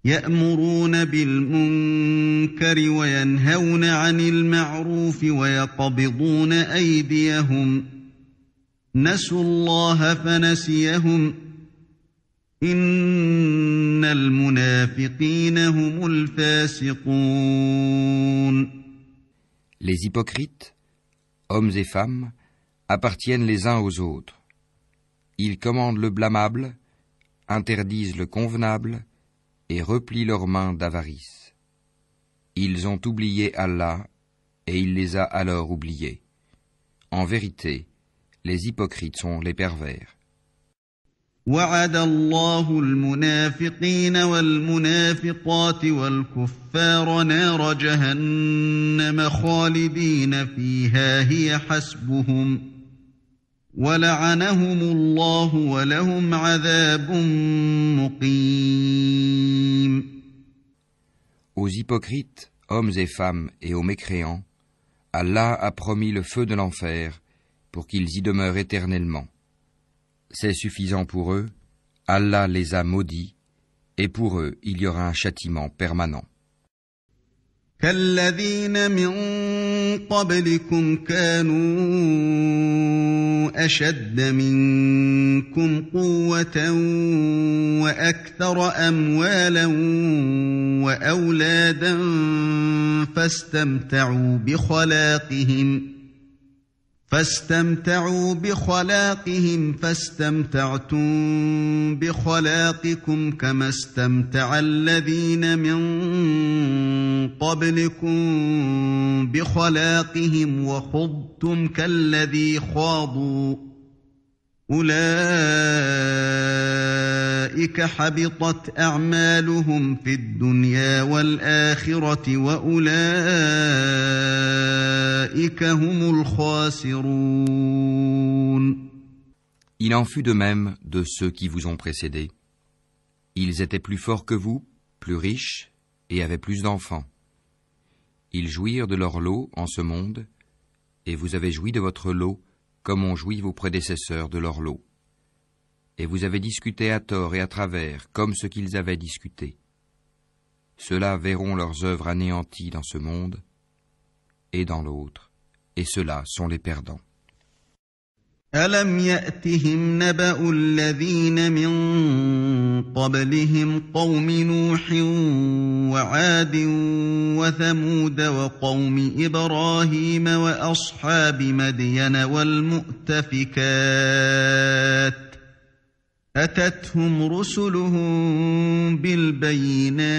يأمرون بالمنكر وينهون عن المعروف ويقبضون أيديهم نسوا الله فنسيهم إن المنافقين هم الفاسقون. Les hypocrites, hommes et femmes, appartiennent les uns aux autres. Ils commandent le blâmable, interdisent le convenable et replient leurs mains d'avarice. Ils ont oublié Allah et il les a alors oubliés. En vérité, les hypocrites sont les pervers. وعد الله المنافقين والمنافقات والكفار نار جهنم خالدين فيها هي حسبهم ولعنهم الله ولهم عذاب مقيم. Aux hypocrites, hommes et femmes, et aux mécréants, Allah a promis le feu de l'enfer pour qu'ils y demeurent éternellement. C'est suffisant pour eux, Allah les a maudits, et pour eux il y aura un châtiment permanent. كالذين من قبلكم كانوا أشد منكم قوة وأكثر أموالا وأولادا فاستمتعوا بخلاقهم فاستمتعتم بخلاقكم كما استمتع الذين من قبلكم بخلاقهم وخضتم كالذي خاضوا أولئك حبطت أعمالهم في الدنيا والآخرة وأولئك هم الخاسرون. Il en fut de même de ceux qui vous ont précédés. Ils étaient plus forts que vous, plus riches, et avaient plus d'enfants. Ils jouirent de leur lot en ce monde, et vous avez joui de votre lot, comme ont joui vos prédécesseurs de leur lot. Et vous avez discuté à tort et à travers, comme ce qu'ils avaient discuté. Ceux-là verront leurs œuvres anéanties dans ce monde et dans l'autre, et ceux-là sont les perdants. ألم يأتهم نبأ الذين من قبلهم قوم نوح وعاد وثمود وقوم إبراهيم وأصحاب مدين والمؤتفكات أتتهم رسلهم بالبينات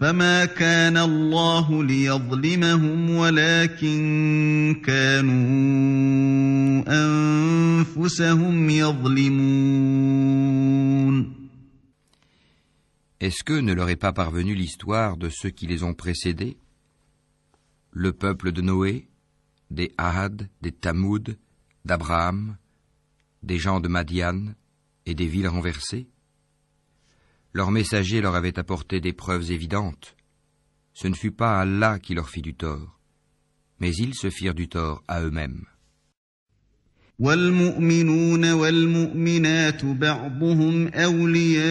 فما كان الله ليظلمهم ولكن كانوا أنفسهم يظلمون. Est-ce que ne leur est pas parvenue l'histoire de ceux qui les ont précédés? Le peuple de Noé, des Ahad, des Tamoud, d'Abraham, des gens de Madian et des villes renversées? Leurs messagers leur avaient apporté des preuves évidentes. Ce ne fut pas Allah qui leur fit du tort, mais ils se firent du tort à eux-mêmes. والمؤمنون والمؤمنات بعضهم أولياء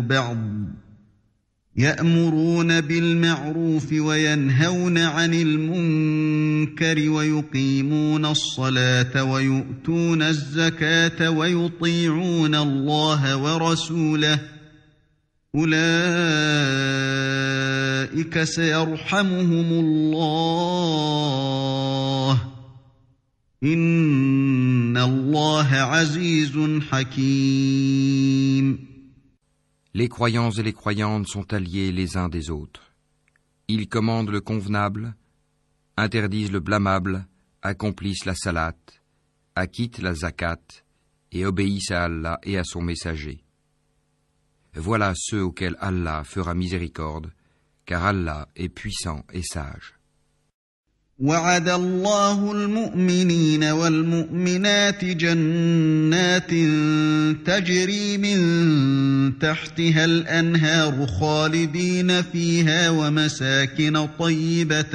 بعض يأمرون بالمعروف وينهون عن المنكر ويقيمون الصلاة ويؤتون الزكاة ويطيعون الله ورسوله أولئك سيرحمهم الله إن إِنَّ اللَّهَ عَزِيزٌ حَكِيمٌ. Les croyants et les croyantes sont alliés les uns des autres. Ils commandent le convenable, interdisent le blâmable, accomplissent la salate, acquittent la zakat et obéissent à Allah et à son messager. Voilà ceux auxquels Allah fera miséricorde, car Allah est puissant et sage. وعد الله المؤمنين والمؤمنات جنات تجري من تحتها الأنهار خالدين فيها ومساكن طيبة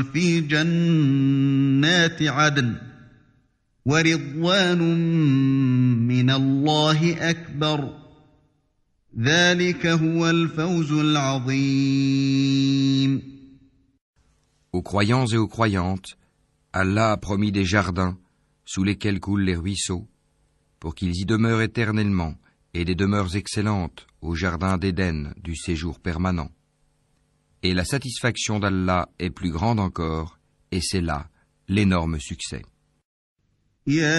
في جنات عدن ورضوان من الله أكبر ذلك هو الفوز العظيم. Aux croyants et aux croyantes, Allah a promis des jardins sous lesquels coulent les ruisseaux, pour qu'ils y demeurent éternellement, et des demeures excellentes au jardin d'Éden du séjour permanent. Et la satisfaction d'Allah est plus grande encore, et c'est là l'énorme succès. يا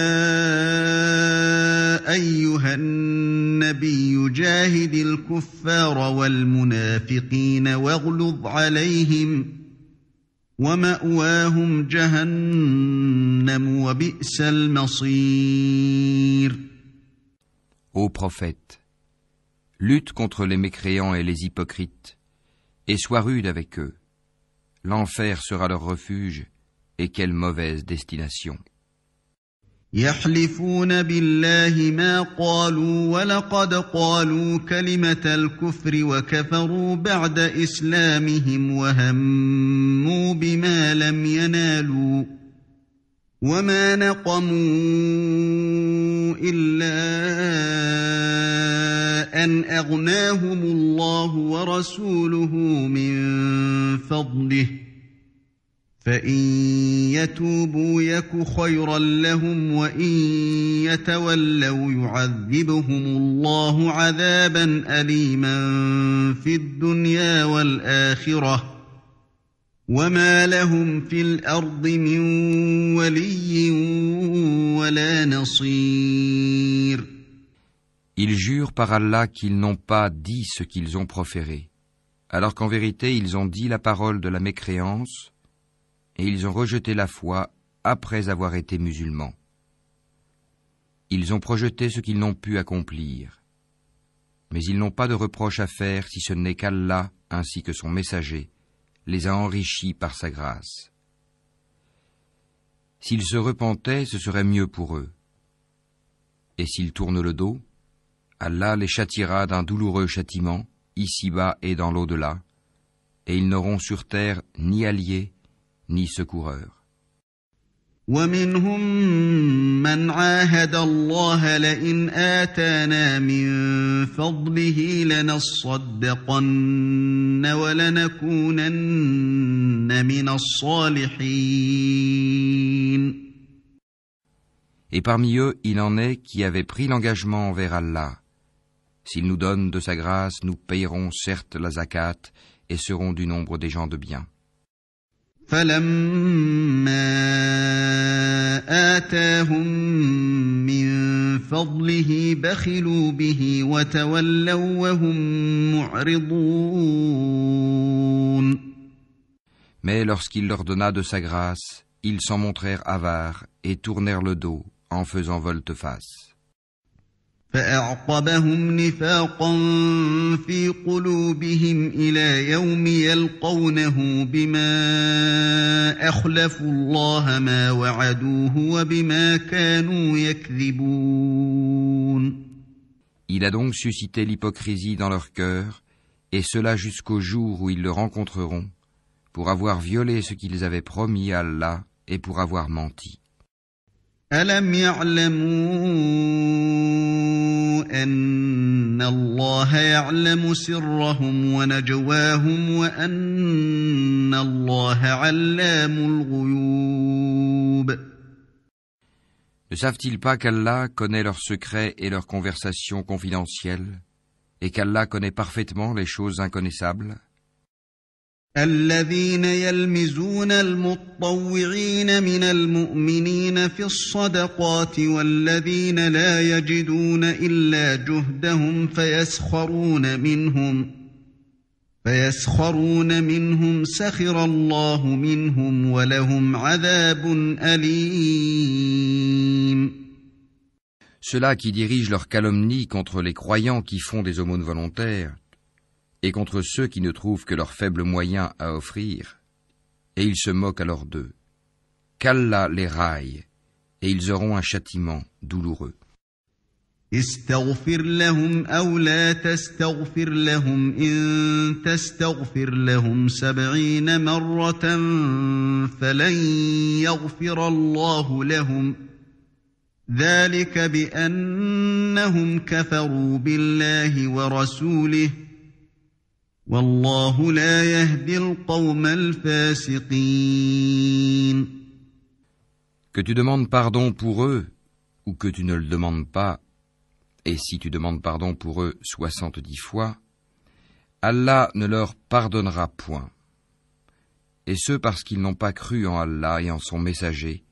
أيها النبي جاهد الكفار والمنافقين واغلظ عليهم ومأواهم جهنم وبئس المصير. Ô prophète, lutte contre les mécréants et les hypocrites, et sois rude avec eux. L'enfer sera leur refuge, et quelle mauvaise destination. يحلفون بالله ما قالوا ولقد قالوا كلمة الكفر وكفروا بعد إسلامهم وهموا بما لم ينالوا وما نقموا إلا أن أغناهم الله ورسوله من فضله فإن يتوبوا يك خيرا لهم وإن يتولوا يعذبهم الله عذابا أليما في الدنيا والآخرة وما لهم في الأرض من ولي ولا نصير. Ils jurent par Allah qu'ils n'ont pas dit ce qu'ils ont proféré, alors qu'en vérité ils ont dit la parole de la mécréance, et ils ont rejeté la foi après avoir été musulmans. Ils ont projeté ce qu'ils n'ont pu accomplir. Mais ils n'ont pas de reproche à faire si ce n'est qu'Allah, ainsi que son messager, les a enrichis par sa grâce. S'ils se repentaient, ce serait mieux pour eux. Et s'ils tournent le dos, Allah les châtiera d'un douloureux châtiment, ici-bas et dans l'au-delà, et ils n'auront sur terre ni alliés, ni secoureur. ومنهم من عاهد الله لئن آتانا من فضله لنصدقن ولنكونن من الصالحين. Et parmi eux, il en est qui avaient pris l'engagement envers Allah. S'il nous donne de sa grâce, nous payerons certes la zakat et serons du nombre des gens de bien. فلما آتاهم من فضله بخلوا به وتولوا وهم معرضون. Mais lorsqu'il leur donna de sa grâce, ils s'en montrèrent avares et tournèrent le dos en faisant volte-face. فأعقبهم نفاقا في قلوبهم إلى يوم يلقونه بما أخلفوا الله ما وعدوه وبما كانوا يكذبون. Il a donc suscité l'hypocrisie dans leur cœur, et cela jusqu'au jour où ils le rencontreront, pour avoir violé ce qu'ils avaient promis à Allah et pour avoir menti. ألم يعلموا أن الله يعلم سرهم ونجواهم وأن الله علام الغيوب. Ne savent-ils pas qu'Allah connaît leurs secrets et leurs conversations confidentielles, et qu'Allah connaît parfaitement les choses inconnaissables? الذين يلمزون المطوعين من المؤمنين في الصدقات والذين لا يجدون إلا جهدهم فيسخرون منهم سخر الله منهم ولهم عذاب أليم. Ceux-là qui dirigent leur calomnie contre les croyants qui font des aumônes volontaires et contre ceux qui ne trouvent que leurs faibles moyens à offrir, et ils se moquent alors d'eux. Qu'Allah les raille, et ils auront un châtiment douloureux. استغفر لهم أو لا تستغفر لهم إن تستغفر لهم 70 مرة فلن يغفر الله لهم ذلك بأنهم كفروا بالله ورسوله والله لا يهدي القوم الفاسقين. Que tu demandes pardon pour eux, ou que tu ne le demandes pas, et si tu demandes pardon pour eux 70 fois, Allah ne leur pardonnera point. Et ce parce qu'ils n'ont pas cru en Allah et en son messager,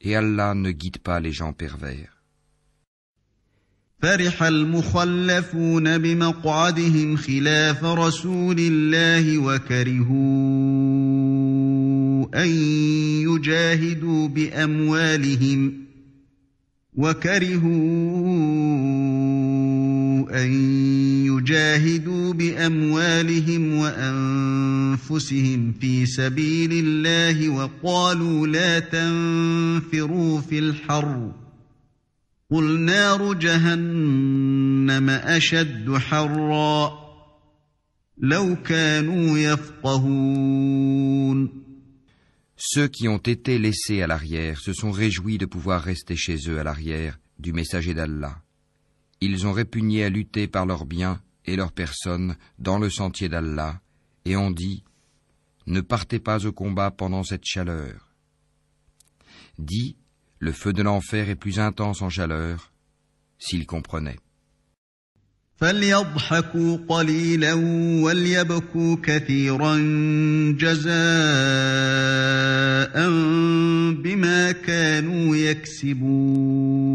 et Allah ne guide pas les gens pervers. فرح المخلفون بمقعدهم خلاف رسول الله وكرهوا أن يجاهدوا بأموالهم وأنفسهم في سبيل الله وقالوا لا تنفروا في الحر قل نار جهنم أشد حرا لو كانوا يفقهون. Ceux qui ont été laissés à l'arrière se sont réjouis de pouvoir rester chez eux à l'arrière du messager d'Allah. Ils ont répugné à lutter par leurs biens et leurs personnes dans le sentier d'Allah et ont dit « Ne partez pas au combat pendant cette chaleur ». Dis « Le feu de l'enfer est plus intense en chaleur » s'ils comprenaient. فليضحكوا قليلا وليبكوا كثيرا جزاء بما كانوا يكسبون.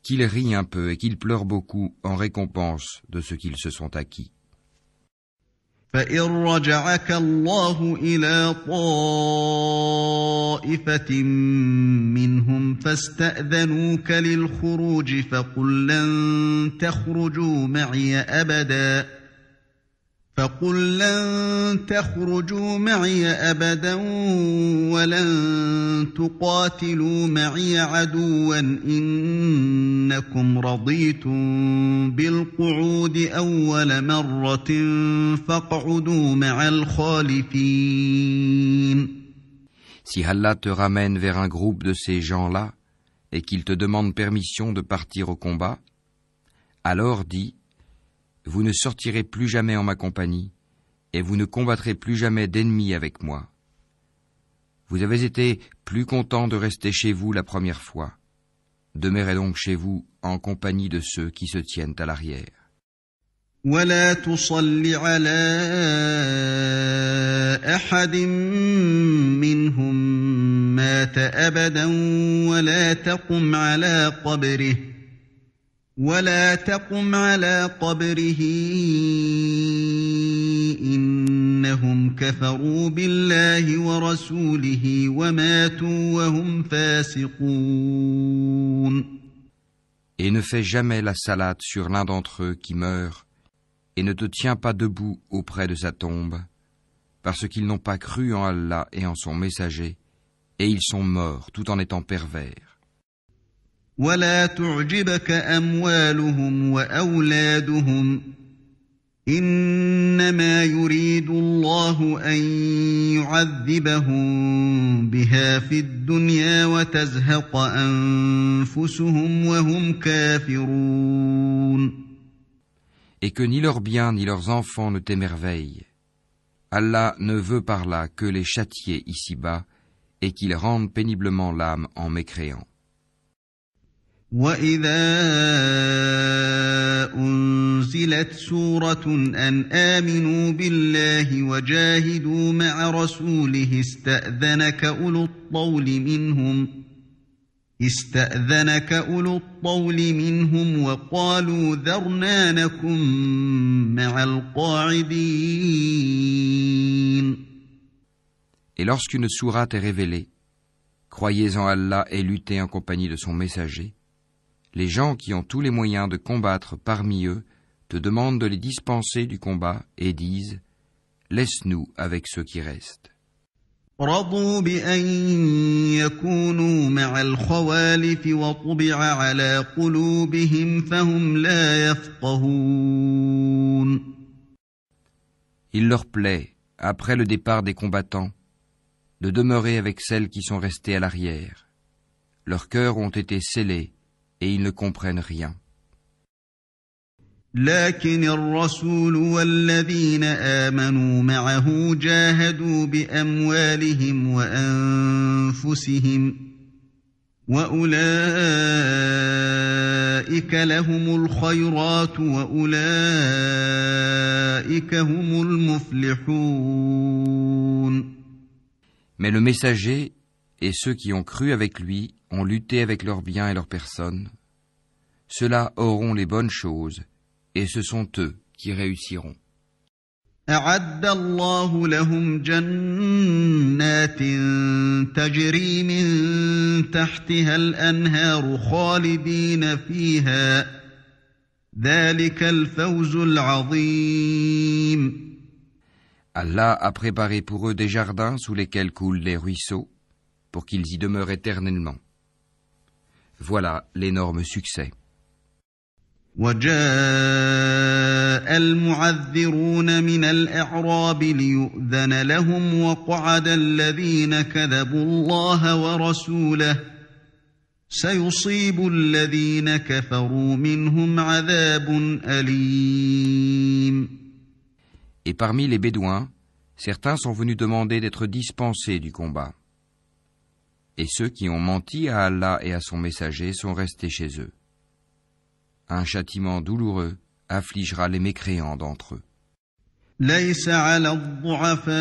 Qu'ils rient un peu et qu'ils pleurent beaucoup en récompense de ce qu'ils se sont acquis. فإن رجعك الله إلى طائفة منهم فاستأذنوك للخروج فقل لن تخرجوا معي أبدا ولن تقاتلوا معي عدوا إنكم رضيتم بالقعود أول مرة فاقعدوا مع الخالفين. Si Allah te ramène vers un groupe de ces gens-là et qu'il te demande permission de partir au combat, alors dis « Vous ne sortirez plus jamais en ma compagnie et vous ne combattrez plus jamais d'ennemis avec moi. Vous avez été plus content de rester chez vous la première fois. Demeurez donc chez vous en compagnie de ceux qui se tiennent à l'arrière. ولا تصل على أحد منهم مات أبدا ولا تقم على قبره إنهم كفروا بالله ورسوله وماتوا وهم فاسقون. Et ne fais jamais la salate sur l'un d'entre eux qui meurt, et ne te tiens pas debout auprès de sa tombe, parce qu'ils n'ont pas cru en Allah et en son messager, et ils sont morts tout en étant pervers. ولا تعجبك أموالهم وأولادهم إنما يريد الله أن يعذبهم بها في الدنيا وتزهق أنفسهم وهم كافرون. Et que ni leurs biens ni leurs enfants ne t'émerveillent. Allah ne veut par là que les châtier ici-bas et qu'ils rendent péniblement l'âme en mécréant. وَإِذَا أُنْزِلَتْ سُورَةٌ أَنْ آمِنُوا بِاللَّهِ وَجَاهِدُوا مَعَ رَسُولِهِ استأذنك أولو الطول منهم وقالوا ذرنا نكن مع القاعدين. Et lorsqu'une sourate est révélée, croyez en Allah et luttez en compagnie de son messager, les gens qui ont tous les moyens de combattre parmi eux te demandent de les dispenser du combat et disent « Laisse-nous avec ceux qui restent ». رضوا بأن يكونوا مع الخوالف وطبع على قلوبهم فهم لا يفقهون. Il leur plaît, après le départ des combattants, de demeurer avec celles qui sont restées à l'arrière. Leurs cœurs ont été scellés et ils ne comprennent rien. لكن الرسول والذين آمنوا معه جاهدوا بأموالهم وأنفسهم وأولئك لهم الخيرات وأولئك هم المفلحون. Mais le messager et ceux qui ont cru avec lui ont lutté avec leurs biens et leurs personnes. Ceux-là auront les bonnes choses. Et ce sont eux qui réussiront. أعد الله لهم جنات تجري من تحتها الأنهار خالدين فيها ذلك الفوز العظيم. Allah a préparé pour eux des jardins sous lesquels coulent les ruisseaux pour qu'ils y demeurent éternellement. Voilà l'énorme succès. وجاء المعذرون من الأعراب ليؤذن لهم وقعد الذين كذبوا الله ورسوله سيصيب الذين كفروا منهم عذاب أليم. Et parmi les Bédouins, certains sont venus demander d'être dispensés du combat. Et ceux qui ont menti à Allah et à son messager sont restés chez eux. Un châtiment douloureux affligera les mécréants d'entre eux. ليس على الضعفاء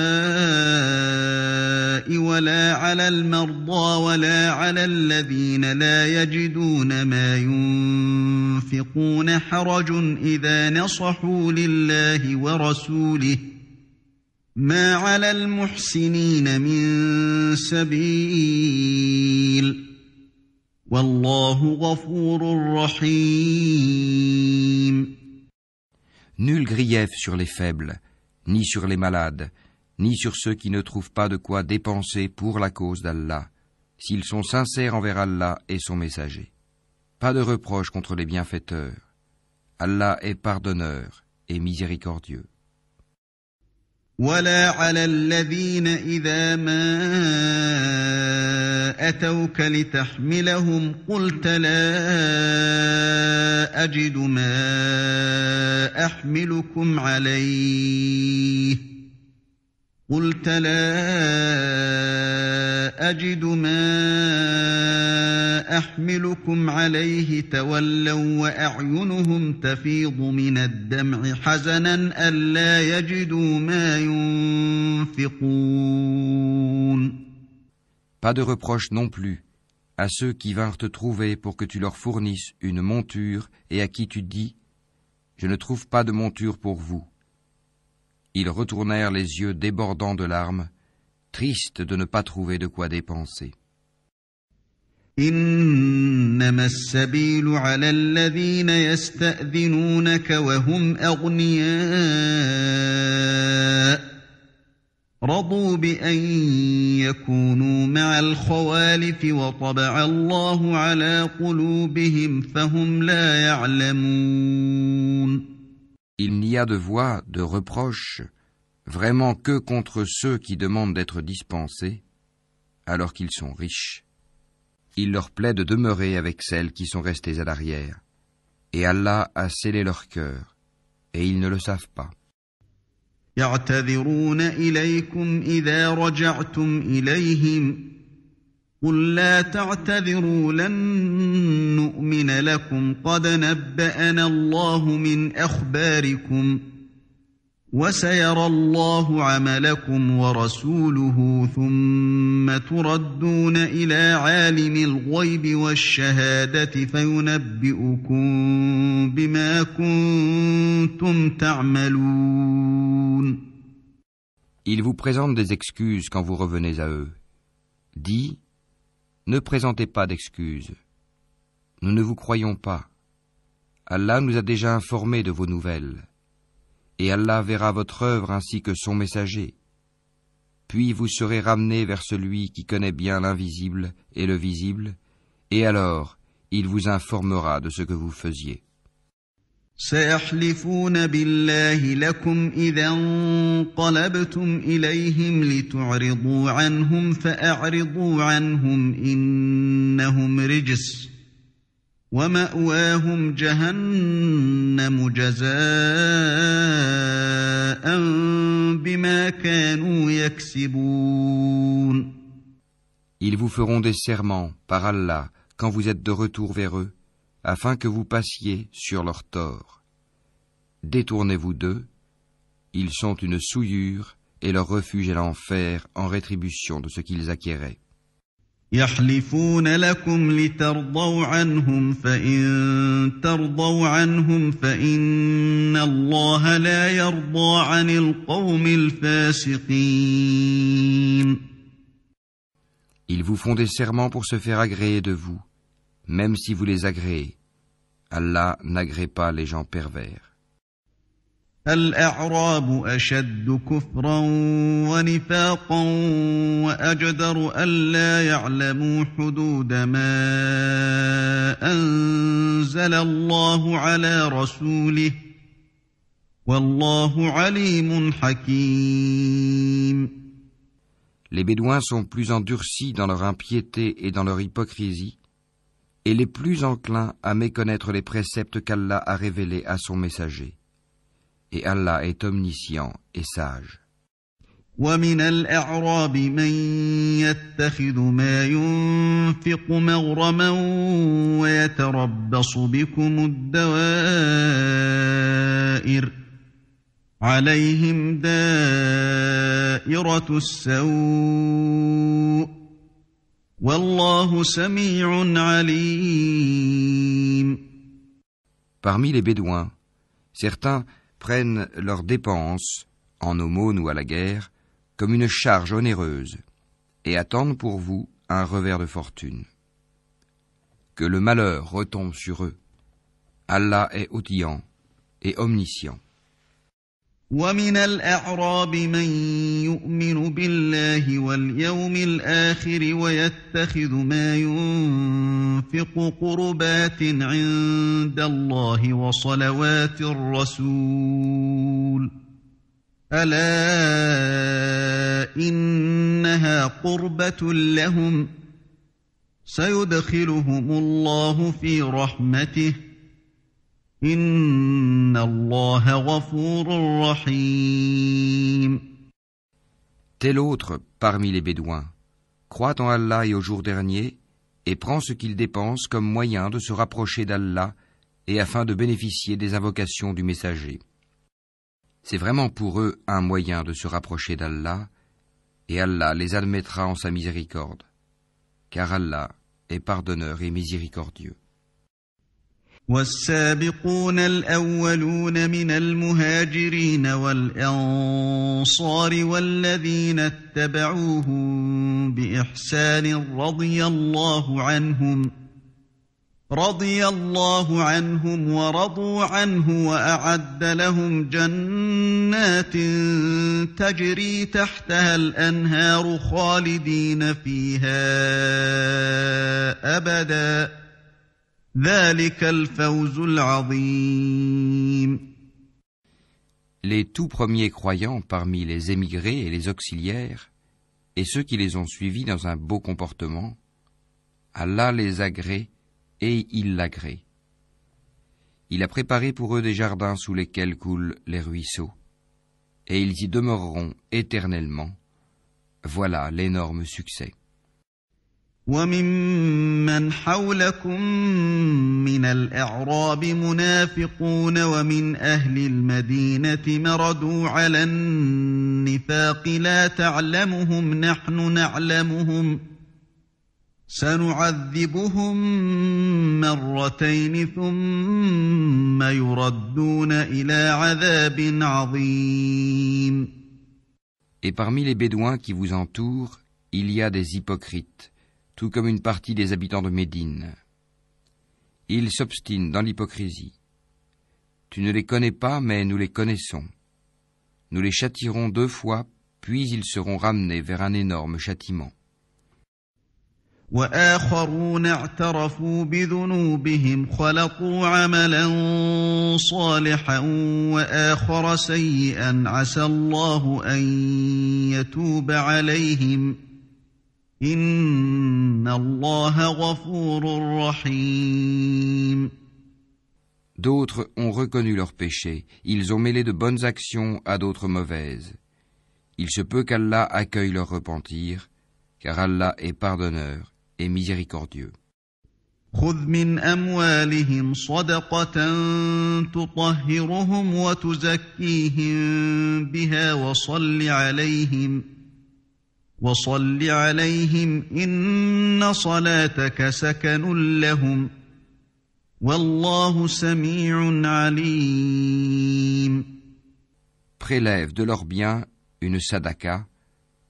ولا على المرضى ولا على الذين لا يجدون ما ينفقون حرج إذا نصحوا لله ورسوله ما على المحسنين من سبيل والله غفور رحيم. Nul grief sur les faibles, ni sur les malades, ni sur ceux qui ne trouvent pas de quoi dépenser pour la cause d'Allah, s'ils sont sincères envers Allah et son messager. Pas de reproche contre les bienfaiteurs. Allah est pardonneur et miséricordieux. ولا على الذين إذا ما أتوك لتحملهم قلت لا أجد ما أحملكم عليه تولوا وأعينهم تفيض من الدمع حزنا ألا يجدوا ما ينفقون. Pas de reproche non plus à ceux qui vinrent te trouver pour que tu leur fournisses une monture et à qui tu dis « Je ne trouve pas de monture pour vous ». Ils retournèrent les yeux débordants de larmes, tristes de ne pas trouver de quoi dépenser. إنما السبيل على الذين يستأذنونك وهم أغنياء رضوا بأن يكونوا مع الخوالف وطبع الله على قلوبهم فهم لا يعلمون. Il n'y a de voie, de reproche, vraiment que contre ceux qui demandent d'être dispensés, alors qu'ils sont riches. Il leur plaît de demeurer avec celles qui sont restées à l'arrière. Et Allah a scellé leur cœur, et ils ne le savent pas. يعتذرون إليكم إذا رجعتم إليهم قل لا تعتذروا لن نؤمن لكم قد نبأنا الله من أخباركم وسيرى الله عملكم ورسوله ثم تردون إلى عالم الغيب والشهادة فينبئكم بما كنتم تعملون. Ils vous présentent des excuses quand vous revenez à eux. Dis, ne présentez pas d'excuses. Nous ne vous croyons pas. Allah nous a déjà informés de vos nouvelles. Et Allah verra votre œuvre ainsi que son messager. Puis vous serez ramenés vers celui qui connaît bien l'invisible et le visible, et alors il vous informera de ce que vous faisiez. سيحلفون بالله لكم إذا انقلبتم إليهم لتعرضوا عنهم فأعرضوا عنهم إنهم رجس ومأواهم جهنم جزاء بما كانوا يكسبون. Ils vous feront des serments par Allah quand vous êtes de retour vers eux, afin que vous passiez sur leur tort. Détournez-vous d'eux, ils sont une souillure et leur refuge est l'enfer en rétribution de ce qu'ils acquéraient. يحلفون لكم لترضوا عنهم فإن ترضوا عنهم فإن الله لا يرضى عن القوم الفاسقين. Ils vous font des serments pour se faire agréer de vous, même si vous les agréez. Allah n'agrée pas les gens pervers. الأعراب أشد كفرا ونفاقا وأجدر ألا يعلموا حدود ما أنزل الله على رسوله والله عليم حكيم. Les Bédouins sont plus endurcis dans leur impiété et dans leur hypocrisie, et les plus enclins à méconnaître les préceptes qu'Allah a révélés à son messager. Et Allah est omniscient et sage. ومن الأعراب من يتخذ ما ينفق مغرما ويتربص بكم الدوائر عليهم دائرة السوء والله سميع عليم. Parmi les Bédouins, certains prennent leurs dépenses, en aumône ou à la guerre, comme une charge onéreuse, et attendent pour vous un revers de fortune. Que le malheur retombe sur eux. Allah est audient et omniscient. ومن الأعراب من يؤمن بالله واليوم الآخر ويتخذ ما ينفق قربات عند الله وصلوات الرسول ألا إنها قربة لهم سيدخلهم الله في رحمته Inna Allah ghafurur rahim. Tel autre, parmi les Bédouins, croit en Allah et au jour dernier, et prend ce qu'il dépense comme moyen de se rapprocher d'Allah et afin de bénéficier des invocations du messager. C'est vraiment pour eux un moyen de se rapprocher d'Allah, et Allah les admettra en sa miséricorde, car Allah est pardonneur et miséricordieux. والسابقون الأولون من المهاجرين والأنصار والذين اتبعوهم بإحسان رضي الله عنهم ورضوا عنه وأعد لهم جنات تجري تحتها الأنهار خالدين فيها أبدا ذلك الفوز العظيم. Les tout premiers croyants parmi les émigrés et les auxiliaires, et ceux qui les ont suivis dans un beau comportement, Allah les agrée et il l'agrée. Il a préparé pour eux des jardins sous lesquels coulent les ruisseaux, et ils y demeureront éternellement. Voilà l'énorme succès. وممن حولكم من الأعراب منافقون ومن أهل المدينة مردوا على النفاق لا تعلمهم نحن نعلمهم سنعذبهم مرتين ثم يردون إلى عذاب عظيم. Et parmi les Bédouins qui vous entourent, il y a des hypocrites, tout comme une partie des habitants de Médine. Ils s'obstinent dans l'hypocrisie. Tu ne les connais pas, mais nous les connaissons. Nous les châtierons 2 fois, puis ils seront ramenés vers un énorme châtiment. وآخرون اعترفوا بذنوبهم خلطوا عملا صالحا وآخر سيئا عسى الله أن يتوب عليهم إن الله غفور رحيم. D'autres ont reconnu leurs péchés, ils ont mêlé de bonnes actions à d'autres mauvaises. Il se peut qu'Allah accueille leur repentir, car Allah est pardonneur et miséricordieux. خذ من أموالهم صدقة تطهرهم وتزكيهم بها وصل عليهم إن صلاتك سكن لهم والله سميع عليم. Prélève de leurs biens une sadaka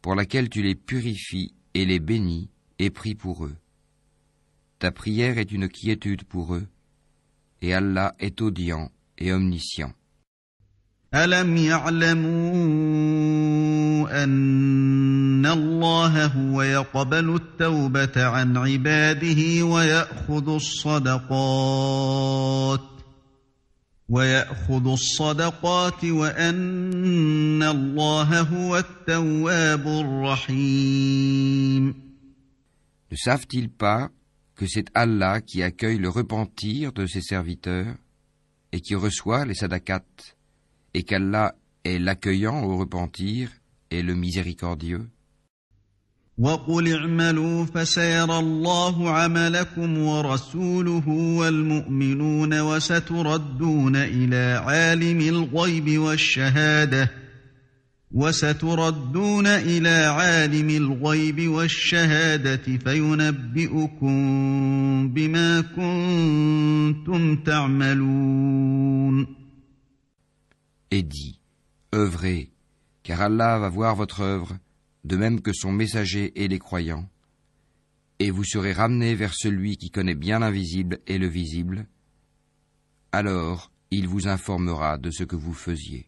pour laquelle tu les purifies et les bénis et prie pour eux. Ta prière est une quiétude pour eux, et Allah est audient et omniscient. ألم يعلموا أن الله هو يقبل التوبة عن عباده ويأخذ الصدقات وأن الله هو التواب الرحيم. Ne savent-ils pas que c'est Allah qui accueille le repentir de ses serviteurs et qui reçoit les sadakats, et qu'Allah est l'accueillant au repentir et le miséricordieux? وَقُلِ اعْمَلُوا فَسَيَرَى اللَّهُ عَمَلَكُمْ وَرَسُولُهُ وَالْمُؤْمِنُونَ وَسَتُرَدُّونَ إِلَى عَالِمِ الْغَيْبِ وَالشَّهَادَةِ فَيُنَبِّئُكُم بِمَا كُنتُمْ تَعْمَلُونَ. Et dit, œuvrez, car Allah va voir votre œuvre, de même que son messager et les croyants, et vous serez ramenés vers celui qui connaît bien l'invisible et le visible, alors il vous informera de ce que vous faisiez.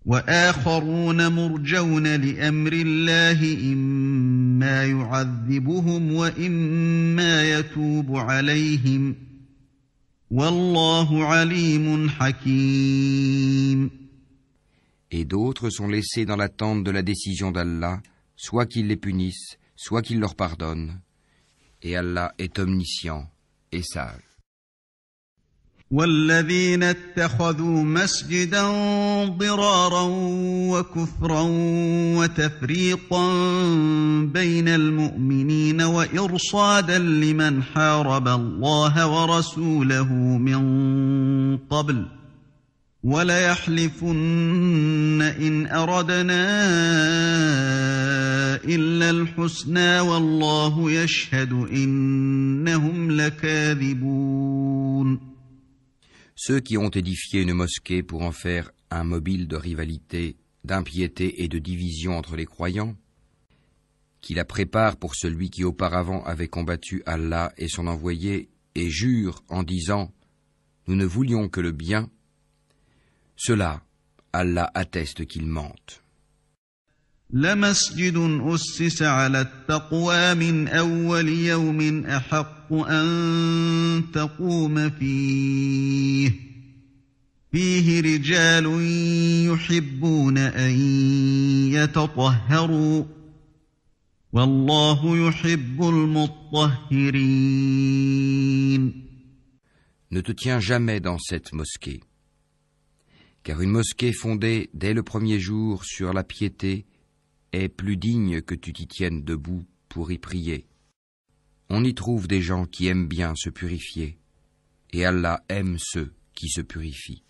وآخرون مرجون لأمر الله إما يعذبهم وإما يتوب عليهم والله عليم حكيم. Et d'autres sont laissés dans l'attente de la décision d'Allah, soit qu'il les punisse, soit qu'il leur pardonne, et Allah est omniscient et sage. والذين اتخذوا مسجدا ضرارا وكفرا وتفريقا بين المؤمنين وإرصادا لمن حارب الله ورسوله من قبل وليحلفن إن أردنا إلا الحسنى والله يشهد إنهم لكاذبون. Ceux qui ont édifié une mosquée pour en faire un mobile de rivalité, d'impiété et de division entre les croyants, qui la préparent pour celui qui auparavant avait combattu Allah et son envoyé, et jurent en disant « Nous ne voulions que le bien », cela, Allah atteste qu'ils mentent. لمسجد أسس على التقوى من أول يوم أحق أن تقوم فيه رجال يحبون أن يتطهروا والله يحب المطهرين. Ne te tiens jamais dans cette mosquée, car une mosquée fondée dès le premier jour sur la piété est plus digne que tu t'y tiennes debout pour y prier. On y trouve des gens qui aiment bien se purifier, et Allah aime ceux qui se purifient.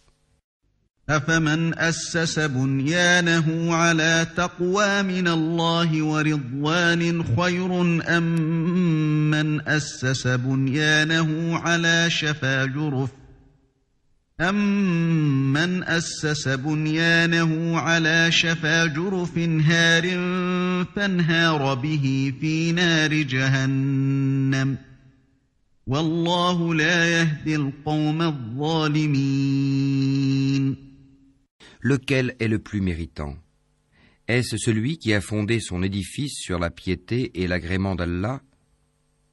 أفمن أسس بنيانه على تقوى من الله ورضوان خير أم من أسس بنيانه على شفا جرف هار فانهار به في نار جهنم والله لا يهدي القوم الظالمين. Lequel est le plus méritant? Est-ce celui qui a fondé son édifice sur la piété et l'agrément d'Allah,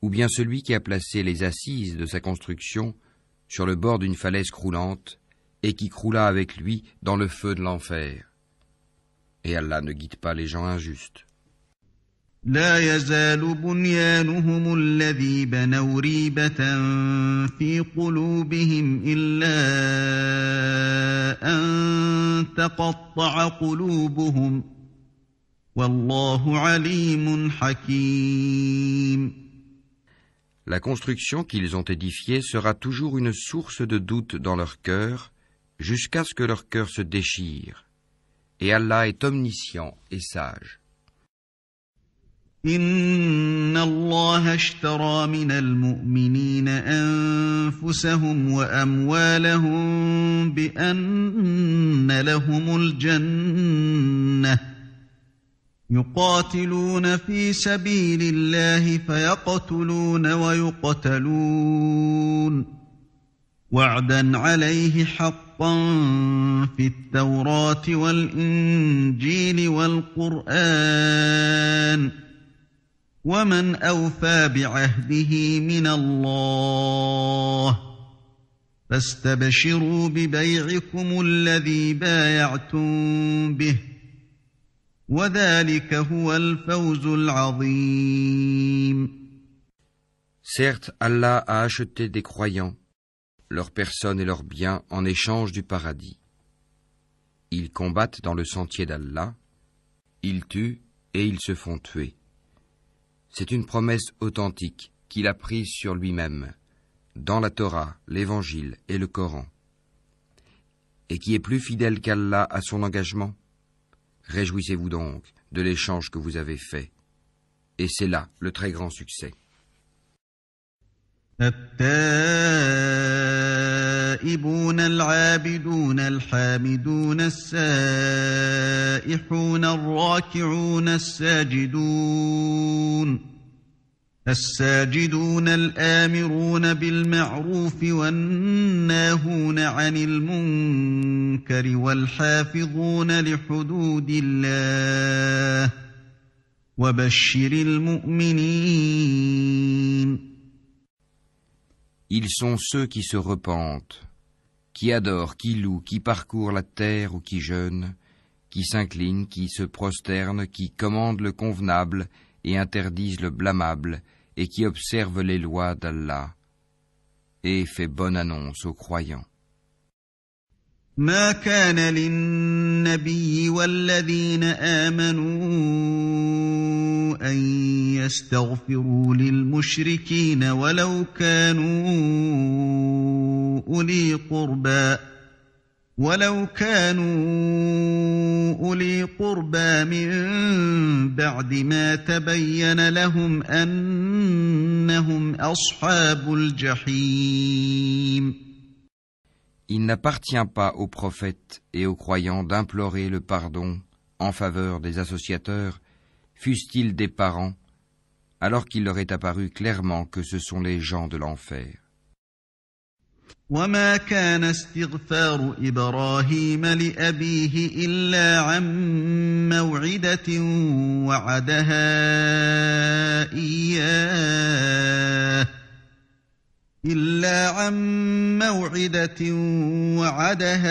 ou bien celui qui a placé les assises de sa construction sur le bord d'une falaise croulante et qui croula avec lui dans le feu de l'enfer? Et Allah ne guide pas les gens injustes. لا يزال بنيانهم الذي بنوا ريبة في قلوبهم إلا أن تقطع قلوبهم والله عليم حكيم. La construction qu'ils ont édifiée sera toujours une source de doute dans leur cœur, jusqu'à ce que leur cœur se déchire. Et Allah est omniscient et sage. إن الله اشترى من المؤمنين أنفسهم وأموالهم بأن لهم الجنة يقاتلون في سبيل الله فيقتلون ويقتلون وعدا عليه حقا في التوراة والإنجيل والقرآن ومن أوفى بعهده من الله فاستبشروا ببيعكم الذي بايعتم به وذلك هو الفوز العظيم. Certes, Allah a acheté des croyants, leurs personnes et leurs biens en échange du paradis. Ils combattent dans le sentier d'Allah, ils tuent et ils se font tuer. C'est une promesse authentique qu'il a prise sur lui-même, dans la Torah, l'Évangile et le Coran. Et qui est plus fidèle qu'Allah à son engagement? Réjouissez-vous donc de l'échange que vous avez fait. Et c'est là le très grand succès. التائبون العابدون الحامدون السائحون الراكعون الساجدون الآمرون بالمعروف والناهون عن المنكر والحافظون لحدود الله وبشر المؤمنين. Ils sont ceux qui se repentent, qui adorent, qui louent, qui parcourent la terre ou qui jeûnent, qui s'inclinent, qui se prosternent, qui commandent le convenable et interdisent le blâmable, et qui observent les lois d'Allah, et fait bonne annonce aux croyants. ما كان للنبي والذين آمنوا أن يستغفروا للمشركين ولو كانوا أولي قربى من بعد ما تبين لهم أنهم أصحاب الجحيم. Il n'appartient pas aux prophètes et aux croyants d'implorer le pardon en faveur des associateurs, fussent-ils des parents, alors qu'il leur est apparu clairement que ce sont les gens de l'enfer. وما كان استغفار إبراهيم لأبيه إلا عن موعدة وعدها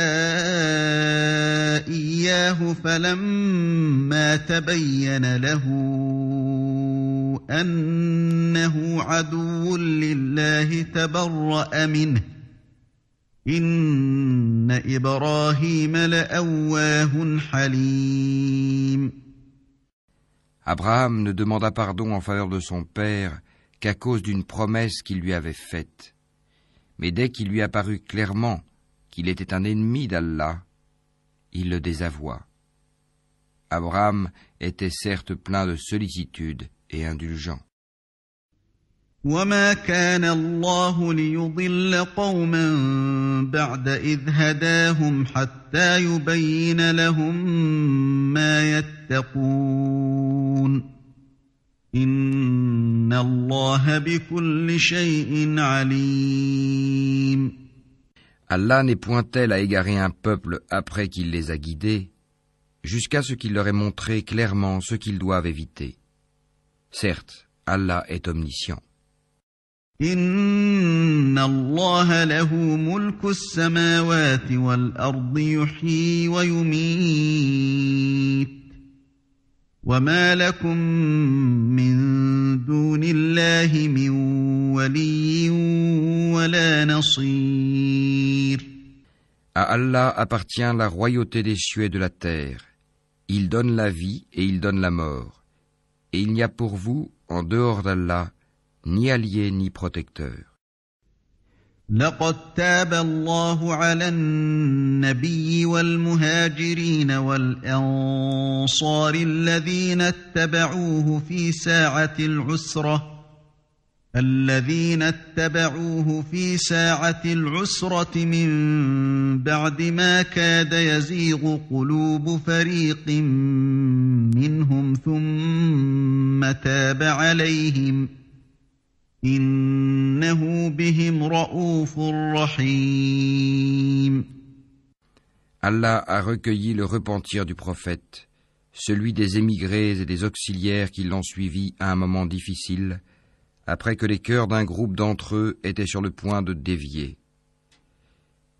إياه فلما تبين له أنه عدو لله تبرأ منه إن إبراهيم لأواه حليم. Abraham ne demanda pardon en faveur de son père qu'à cause d'une promesse qu'il lui avait faite. Mais dès qu'il lui apparut clairement qu'il était un ennemi d'Allah, il le désavoua. Abraham était certes plein de sollicitude et indulgent. وما كان الله ليضل قوما بعد إذ هداهم حتى يبين لهم ما يتقون إن الله بكل شيء عليم. Allah n'est point tel à égarer un peuple après qu'il les a guidés, jusqu'à ce qu'il leur ait montré clairement ce qu'ils doivent éviter. Certes, Allah est omniscient. Inna Allah lahu mulku as-samawati wal-ardi yuhyi wa yumit. Wa ma lakum min dunillahi min waliyyin wa la nasir. À Allah appartient la royauté des cieux et de la terre. Il donne la vie et il donne la mort. Et il n'y a pour vous, en dehors d'Allah, ni allié ni protecteur. لقد تاب الله على النبي والمهاجرين والأنصار الذين اتبعوه في ساعة العسرة من بعد ما كاد يزيغ قلوب فريق منهم ثم تاب عليهم إنه بهم رؤوف رحيم. Allah a recueilli le repentir du prophète, celui des émigrés et des auxiliaires qui l'ont suivi à un moment difficile, après que les cœurs d'un groupe d'entre eux étaient sur le point de dévier.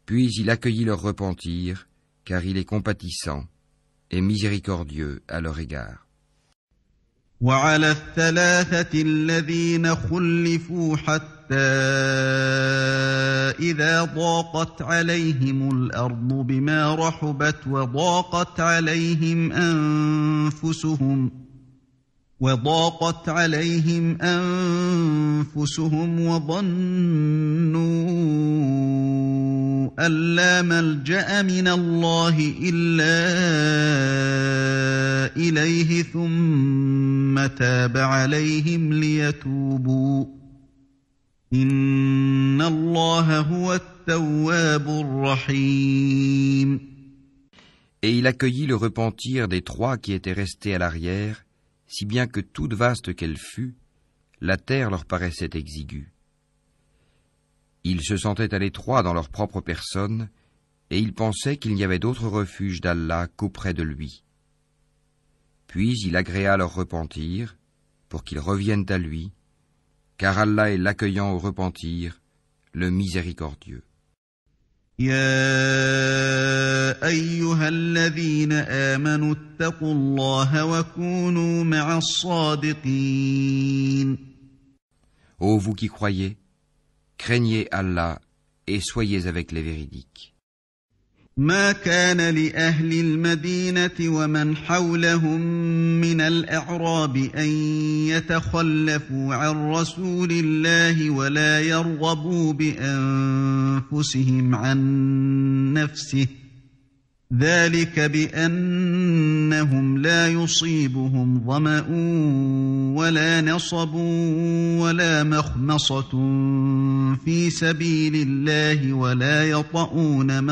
Puis il accueillit leur repentir, car il est compatissant et miséricordieux à leur égard. وعلى الثلاثة الذين خلفوا حتى إذا ضاقت عليهم الأرض بما رحبت وضاقت عليهم أنفسهم وظنوا أن لا ملجأ من الله إلا إليه ثم تاب عليهم ليتوبوا إن الله هو التواب الرحيم. Et il accueillit le repentir des trois qui étaient restés à l'arrière, si bien que toute vaste qu'elle fût, la terre leur paraissait exiguë. Ils se sentaient à l'étroit dans leur propre personne, et ils pensaient qu'il n'y avait d'autre refuge d'Allah qu'auprès de lui. Puis il agréa leur repentir, pour qu'ils reviennent à lui, car Allah est l'accueillant au repentir, le miséricordieux. يا أيها الذين آمنوا اتقوا الله وكونوا مع الصادقين. Ô vous qui croyez, craignez Allah et soyez avec les véridiques. ما كان لأهل المدينة ومن حولهم من الأعراب أن يتخلفوا عن رسول الله ولا يرغبوا بأنفسهم عن نفسه ذلك بأنهم لا يصيبهم ظمأ ولا نصب ولا مخمصة في سبيل الله ولا يطؤون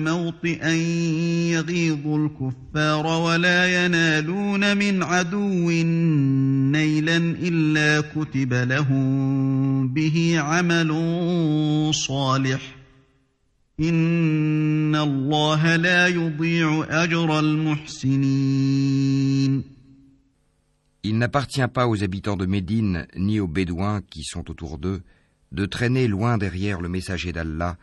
موطئا يغيظ الكفار ولا ينالون من عدو نيلا إلا كتب لهم به عمل صالح إن الله لا يضيع أجر المحسنين. Il n'appartient pas aux habitants de Médine ni aux Bédouins qui sont autour d'eux de traîner loin derrière le messager d'Allah,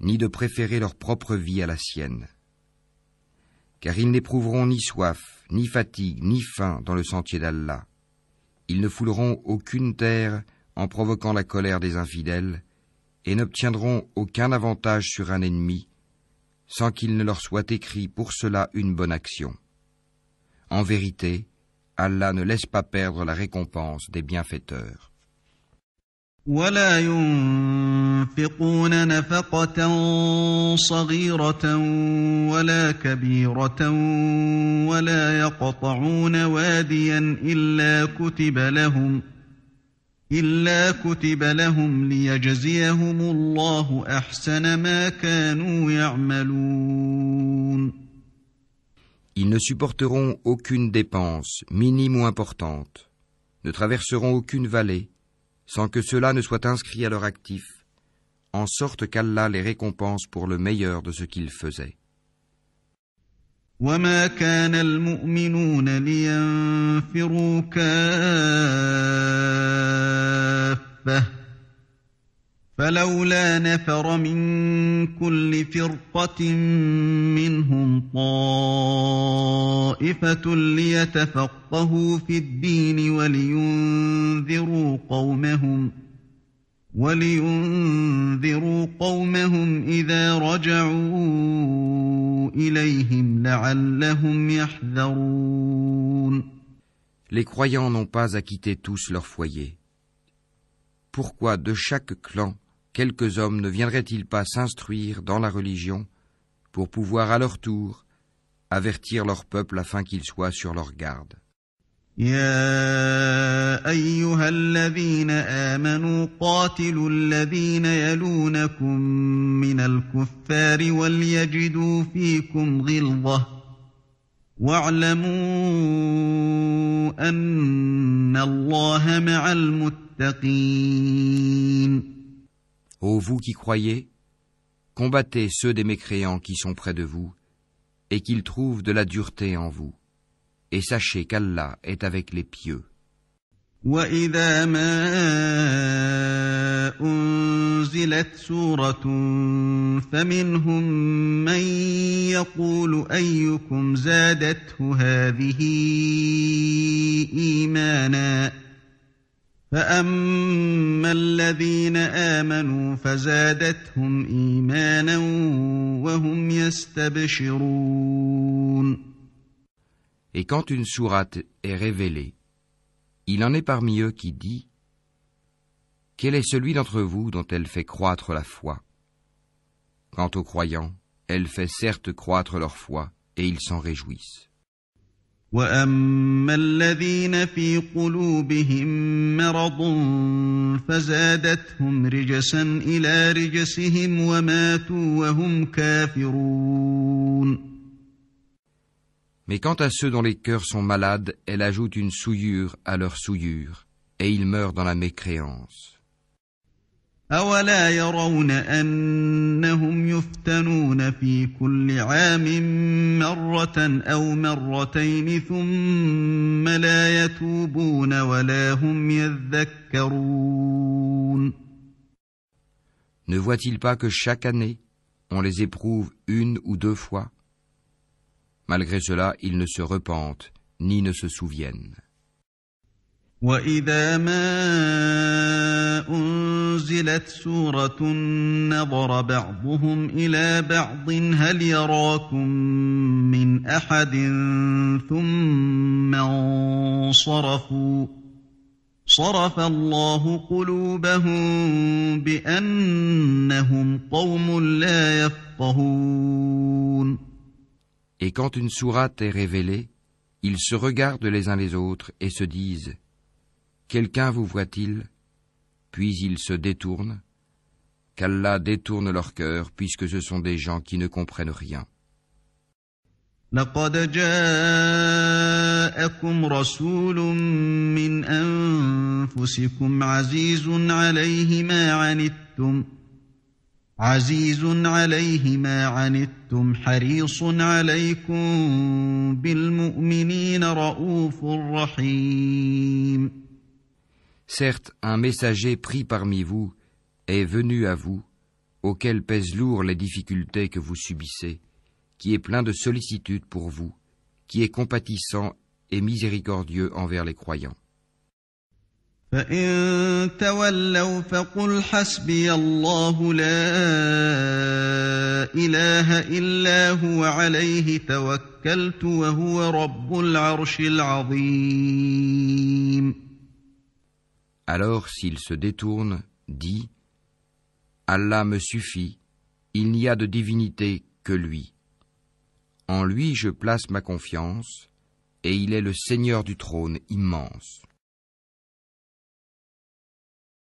ni de préférer leur propre vie à la sienne. Car ils n'éprouveront ni soif, ni fatigue, ni faim dans le sentier d'Allah. Ils ne fouleront aucune terre en provoquant la colère des infidèles, et n'obtiendront aucun avantage sur un ennemi, sans qu'il ne leur soit écrit pour cela une bonne action. En vérité, Allah ne laisse pas perdre la récompense des bienfaiteurs. ولا ينفقون نفقة صغيرة ولا كبيرة ولا يقطعون واديا إلا كتب لهم ليجزيهم الله أحسن ما كانوا يعملون. Ils ne supporteront aucune dépense, minime ou importante, ne traverseront aucune vallée, sans que cela ne soit inscrit à leur actif, en sorte qu'Allah les récompense pour le meilleur de ce qu'ils faisaient. وما كان المؤمنون لينفروا كافة فلولا نفر من كل فرقة منهم طائفة ليتفقهوا في الدين ولينذروا قومهم إذا رجعوا إليهم لعلهم يحذرون. Les croyants n'ont pas à quitter tous leur foyer. Pourquoi de chaque clan quelques hommes ne viendraient-ils pas s'instruire dans la religion pour pouvoir à leur tour avertir leur peuple afin qu'ils soient sur leur garde? يا أيها الذين آمنوا قاتلوا الذين يلونكم من الكفار وليجدوا فيكم غلظة واعلموا أن الله مع المتقين. Ô vous qui croyez, combattez ceux des mécréants qui sont près de vous et qu'ils trouvent de la dureté en vous. Et sachez qu'Allah est avec les pieux. وَإِذَا مَا أُنزِلَتْ سُورَةٌ فَمِنْهُم مَّن يَقُولُ أَيُّكُمْ زَادَتْهُ هَٰذِهِ إِيمَانًا فَأَمَّا الَّذِينَ آمَنُوا فَزَادَتْهُمْ إِيمَانًا وَهُمْ يَسْتَبْشِرُونَ. Et quand une sourate est révélée, il en est parmi eux qui dit « Quel est celui d'entre vous dont elle fait croître la foi ?» Quant aux croyants, elle fait certes croître leur foi, et ils s'en réjouissent. وَأَمَّا الَّذِينَ فِي قُلُوبِهِم مَّرَضٌ فَزَادَتْهُمْ رِجْسًا إِلَىٰ رِجْسِهِمْ وَمَاتُوا وَهُمْ كَافِرُونَ. Mais quant à ceux dont les cœurs sont malades, elle ajoute une souillure à leur souillure, et ils meurent dans la mécréance. أَوَلَا يَرَوْنَ أَنَّهُمْ يُفْتَنُونَ فِي كُلِّ عَامٍ مَّرَّةً أَوْ مَرَّتَيْنِ ثُمَّ لَا يَتُوبُونَ وَلَا هُمْ يَذَّكَّرُونَ. Ne voient-ils pas que chaque année, on les éprouve une ou deux fois? Malgré cela, ils ne se repentent, ni ne se souviennent. وَإِذَا مَا أُنزِلَتْ سُورَةٌ نَظَرَ بَعْضُهُمْ إِلَىٰ بَعْضٍ هَلْ يَرَاكُم مِّنْ أَحَدٍ ثُمَّ انصَرَفُوا صَرَفَ اللَّهُ قُلُوبَهُم بِأَنَّهُمْ قَوْمٌ لَّا يَفْقَهُونَ. Et quand une sourate est révélée, ils se regardent les uns les autres et se disent « Quelqu'un vous voit-il ?» Puis ils se détournent. Qu'Allah détourne leur cœur, puisque ce sont des gens qui ne comprennent rien. لَقَدْ جَاءَكُمْ رَسُولٌ مِّنْ أَنفُسِكُمْ عزيز عليه ما عنتم حريص عليكم بالمؤمنين رؤوف رحيم. Certes, un messager pris parmi vous est venu à vous, auquel pèsent lourd les difficultés que vous subissez, qui est plein de sollicitude pour vous, qui est compatissant et miséricordieux envers les croyants. فَإِن تَوَلَّوْا فَقُلْ حَسْبِيَ اللَّهُ لَا لا إله إلا هو عليه توكلت وهو رب العرش العظيم. Alors s'il se détourne, dit Allah me suffit, il n'y a de divinité que lui. En lui je place ma confiance, et il est le Seigneur du trône immense.